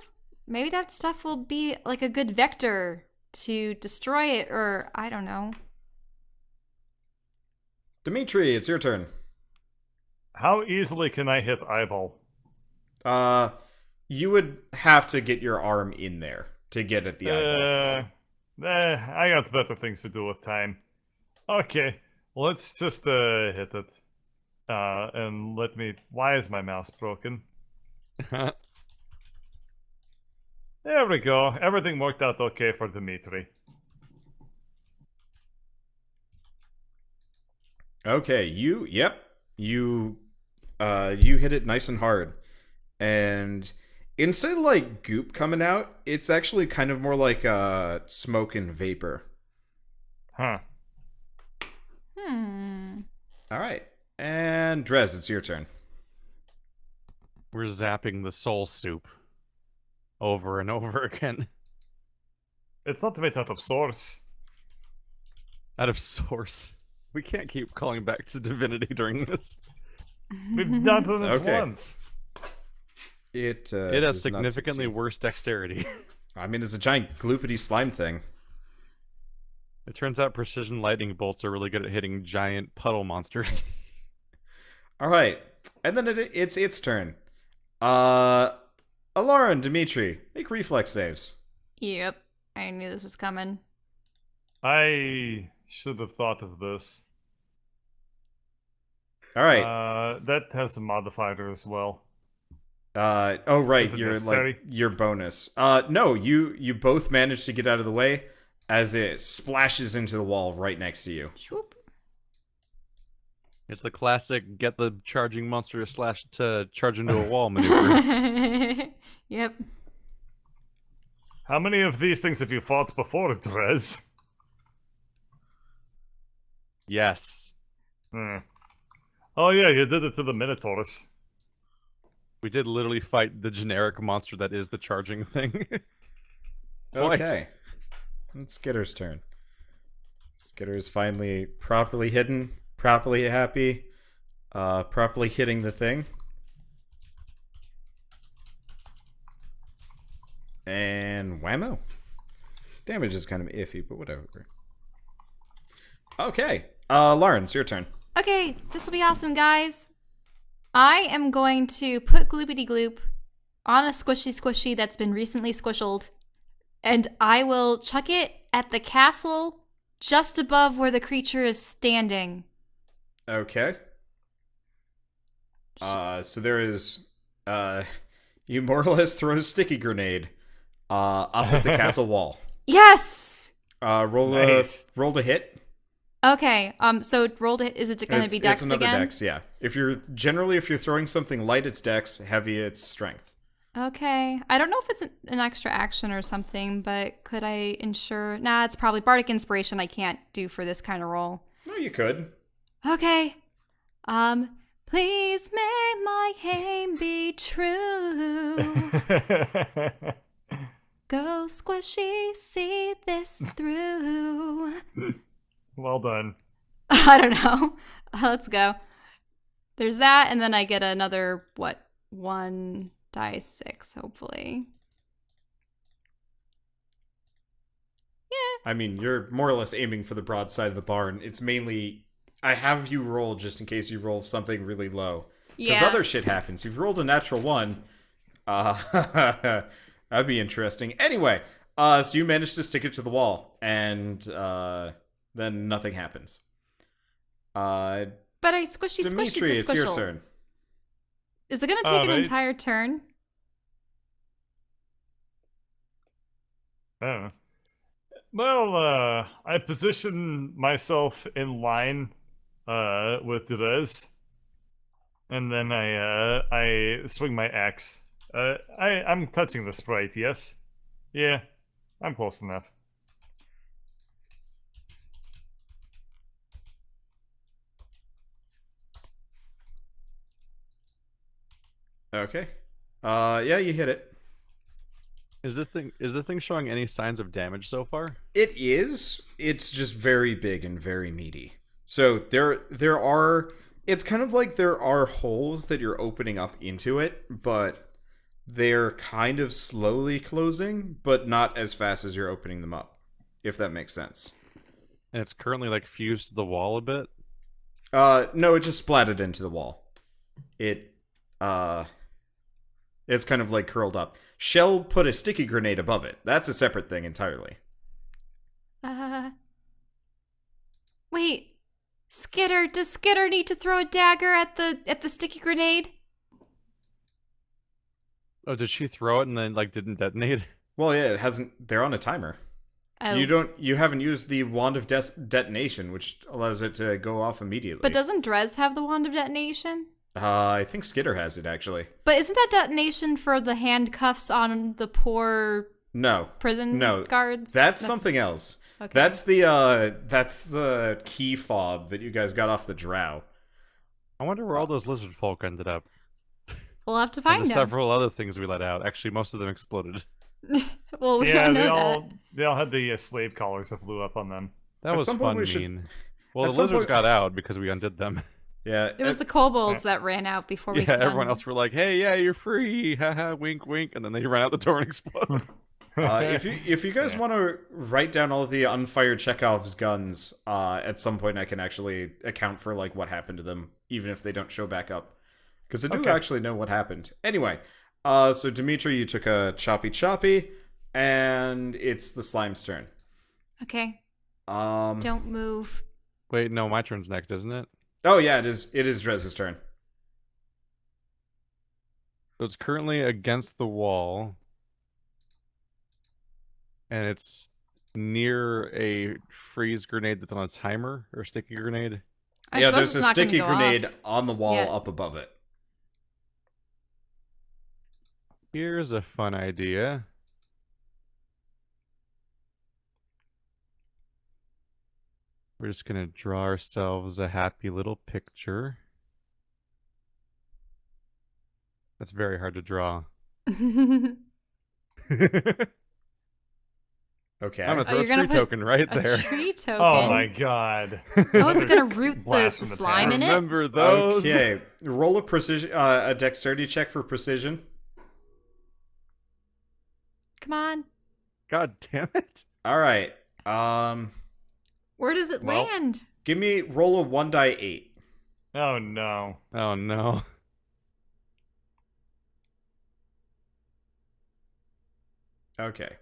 Maybe that stuff will be like a good vector to destroy it, or I don't know. Dimitri, it's your turn. How easily can I hit eyeball? You would have to get your arm in there to get at the eyeball. I got better things to do with time. Okay, let's just hit it. And let me. Why is my mouse broken? There we go. Everything worked out okay for Dimitri. Okay, you hit it nice and hard. And instead of like goop coming out, it's actually kind of more like smoke and vapor. Huh. All right. And Drez, it's your turn. We're zapping the soul soup over and over again. It's not made out of source. Out of source. We can't keep calling back to divinity during this. We've done it Okay. once. It It has does not significantly succeed. worse dexterity. I mean, it's a giant gloopity slime thing. It turns out precision lightning bolts are really good at hitting giant puddle monsters. All right, and then it's its turn. Alara and Dimitri, make reflex saves. Yep. I knew this was coming. I should have thought of this. All right. That has a modifier as well. Oh right, Is it you're necessary? like your bonus. No, you both managed to get out of the way as it splashes into the wall right next to you. Swoop. It's the classic get the charging monster to charge into a wall maneuver. Yep. How many of these things have you fought before, Drez? Yes. Oh yeah, you did it to the Minotaurs. We did literally fight the generic monster that is the charging thing. Twice. Okay. It's Skitter's turn. Skitter is finally properly hidden, properly happy, properly hitting the thing. And whammo. Damage is kind of iffy, but whatever. Okay. Lauren, it's your turn. Okay, this will be awesome, guys. I am going to put Gloopity Gloop on a squishy that's been recently squished, and I will chuck it at the castle just above where the creature is standing. Okay. So there is, you more or less throw a sticky grenade, up at the castle wall. Yes! Roll Nice. to hit. Okay, so rolled it. Is it going to be Dex It's another again? Dex, yeah. If you're throwing something light, it's Dex. Heavy, it's Strength. Okay. I don't know if it's an extra action or something, but could I ensure? Nah, it's probably Bardic Inspiration I can't do for this kind of roll. No, you could. Okay. Please may my aim be true. Go squishy, see this through. Well done. I don't know. Let's go. There's that, and then I get another, 1 die 6, hopefully. I mean, you're more or less aiming for the broad side of the barn. It's mainly, I have you roll just in case you roll something really low. Because Yeah. other shit happens. You've rolled a natural 1. That'd be interesting. Anyway, so you managed to stick it to the wall, and then nothing happens. But I squishy Dimitri, the it's your squishel. turn. Is it going to take an Alright. entire turn? Oh. Well, I position myself in line with Rez, and then I swing my axe. I'm touching the sprite, yes? Yeah, I'm close enough. Okay. Yeah, you hit it. Is this thing showing any signs of damage so far? It is. It's just very big and very meaty. So there are. It's kind of like there are holes that you're opening up into it, but they're kind of slowly closing, but not as fast as you're opening them up. If that makes sense. And it's currently like fused to the wall a bit. No, it just splatted into the wall. It's kind of like curled up. Shell put a sticky grenade above it. That's a separate thing entirely. Wait. Skitter, does Skitter need to throw a dagger at the sticky grenade? Oh, did she throw it and then like didn't detonate? Well, yeah, it hasn't. They're on a timer. Oh. You haven't used the wand of detonation, which allows it to go off immediately. But doesn't Drez have the wand of detonation? I think Skitter has it actually. But isn't that detonation for the handcuffs on the poor No, prison no, guards? that's something else. Okay. That's the key fob that you guys got off the drow. I wonder where all those lizard folk ended up. We'll have to And find the them. several other things we let out. Actually, most of them exploded. Well, we Yeah, don't they know all had the slave collars that blew up on them. That At was some point fun, we should- mean. Well, at the some lizards point- got out because we undid them. Yeah. that. It was the kobolds that ran out before we Yeah, could everyone else were like, "Hey, yeah, you're free!" Haha, wink, wink, and then they ran out the door and exploded. If you guys Yeah. want to write down all the unfired Chekhov's guns, at some point I can actually account for like what happened to them, even if they don't show back up, because I do Okay. actually know what happened. Anyway, so Dimitri, you took a choppy, and it's the slime's turn. Okay, Um. don't move. Wait, no, my turn's next, isn't it? Oh yeah, it is. It is Drez's turn. So it's currently against the wall, and it's near a freeze grenade that's on a timer or sticky grenade. I Yeah, suppose there's it's a not gonna sticky go grenade off. on the wall Yeah. up above it. Here's a fun idea. We're just gonna draw ourselves a happy little picture. That's very hard to draw. I'm Okay. gonna throw you're a gonna tree put token right A there. tree token. Oh my god. Oh, is it gonna root the Blast from the slime in past. it? Remember those? Okay. Roll a precision, a dexterity check for precision. Come on. God damn it! All right. Where does it Well- land? Give me roll a 1d8. Oh no. Oh no. Okay.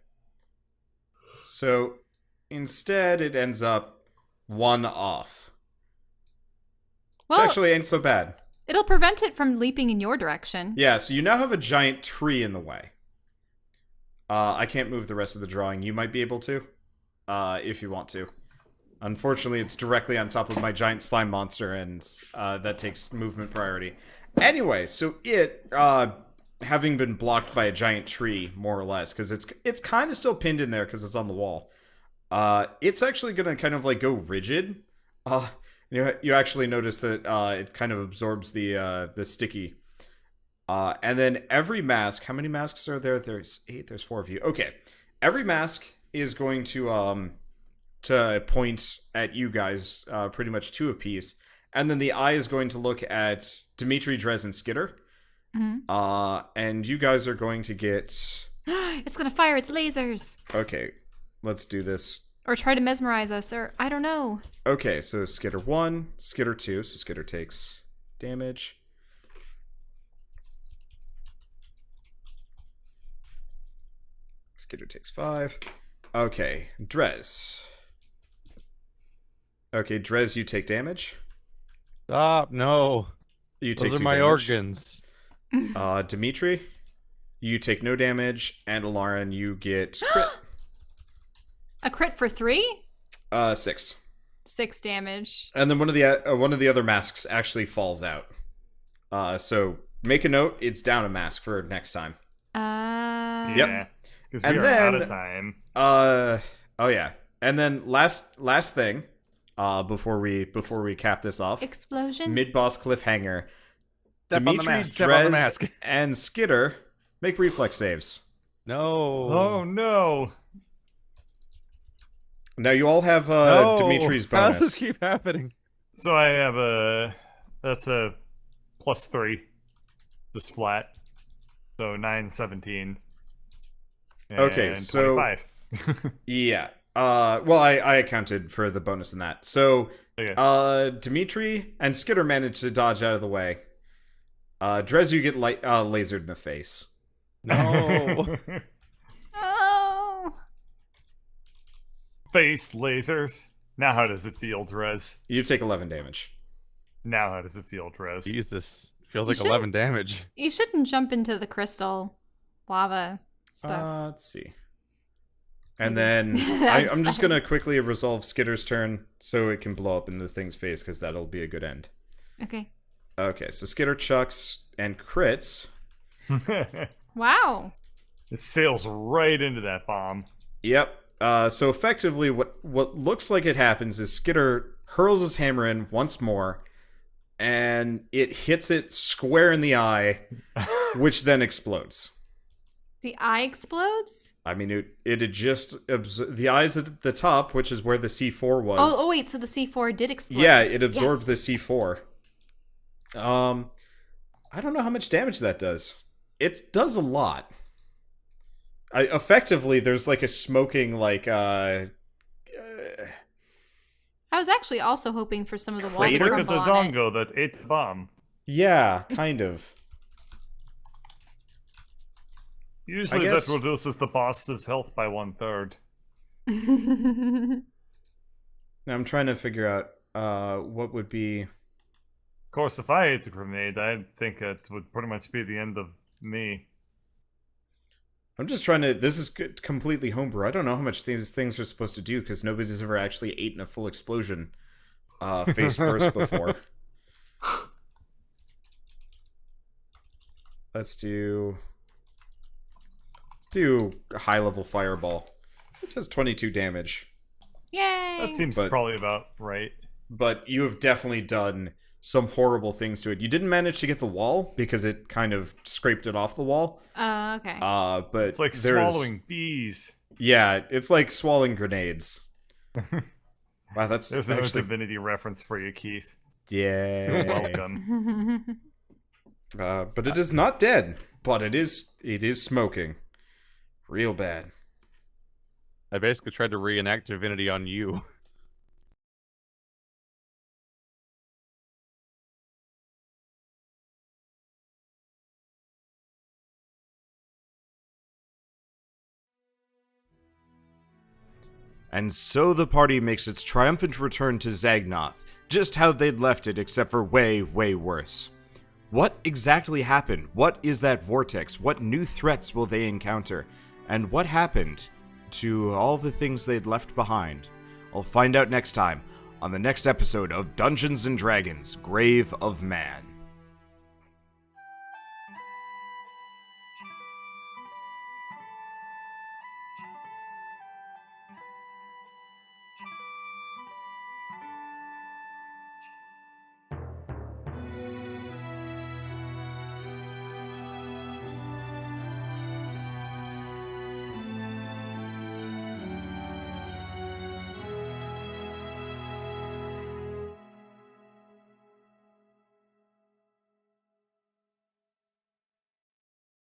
So instead, it ends up 1 off. Well, Which actually ain't so bad. it'll prevent it from leaping in your direction. Yeah, so you now have a giant tree in the way. I can't move the rest of the drawing. You might be able to, if you want to. Unfortunately, it's directly on top of my giant slime monster, and that takes movement priority. Anyway, so it, having been blocked by a giant tree, more or less, because it's kind of still pinned in there because it's on the wall. It's actually gonna kind of like go rigid. You actually notice that it kind of absorbs the sticky. And then every mask, how many masks are there? There's 8, there's 4 of you. Okay. Every mask is going to point at you guys, pretty much 2 apiece. And then the eye is going to look at Dimitri, Drez, and Skitter. Mhm. And you guys are going to get... It's gonna fire its lasers. Okay, let's do this. Or try to mesmerize us, or I don't know. Okay, so Skitter 1, Skitter 2, so Skitter takes damage. Skitter takes 5. Okay, Drez. Okay, Drez, you take damage. Stop! No, You take those are 2 my damage. organs. Dimitri, you take no damage, and Alarin, you get crit. A crit for 3? 6. 6 damage. And then one of the other masks actually falls out. So make a note. It's down a mask for next time. Uh, Yep. Yeah. Because And we are out then- of time. Oh yeah. And then last thing, before we cap this off, Explosion? mid boss cliffhanger. Step on the Dimitri, mask, step on the Drez, mask. and Skitter make reflex saves. No. Oh no. Now you all have No. Dimitri's How does bonus. this keep happening? So I have that's a +3. Just flat. So 9, 17. Okay, and so- 25. Yeah. Well, I accounted for the bonus in that. So, Okay. Dimitri and Skitter managed to dodge out of the way. Drez, you get lasered in the face. No. Oh! Face lasers. Now how does it feel, Drez? You take 11 damage. Now how does it feel, Drez? Jesus. Feels You like 11 damage. You shouldn't jump into the crystal lava stuff. Let's see. And Maybe. then That's I'm just fine. gonna quickly resolve Skitter's turn so it can blow up in the thing's face because that'll be a good end. Okay. Okay, so Skitter chucks and crits. Wow. It sails right into that bomb. Yep. So effectively, what looks like it happens is Skitter hurls his hammer in once more, and it hits it square in the eye, which then explodes. The eye explodes? I mean, it had just the eyes at the top, which is where the C4 was. Oh, wait, so the C4 did explode. Yeah, it absorbed the Yes. C4. I don't know how much damage that does. It does a lot. Effectively, there's like a smoking, like, I was actually also hoping for some of the walls Crater? to Look at the crumble on it. dongo that ate the bomb. yeah, kind of. Usually guess- that reduces the boss's health by 1/3. Now I'm trying to figure out what would be. Of course, if I ate the grenade, I think it would pretty much be the end of me. I'm just trying to. This is completely homebrew. I don't know how much these things are supposed to do because nobody's ever actually eaten a full explosion face first before. Let's do a high level fireball. It does 22 damage. Yay! That seems But- probably about right. But you have definitely done some horrible things to it. You didn't manage to get the wall because it kind of scraped it off the wall. Okay. But It's like there's- swallowing bees. Yeah, it's like swallowing grenades. Wow, that's There's another actually Divinity reference for you, Keith. yeah. Welcome. But it is not dead. But it is smoking, real bad. I basically tried to reenact Divinity on you. And so the party makes its triumphant return to Zagnaath, just how they'd left it, except for way, way worse. What exactly happened? What is that vortex? What new threats will they encounter? And what happened to all the things they'd left behind? I'll find out next time on the next episode of Dungeons & Dragons: Grave of Man.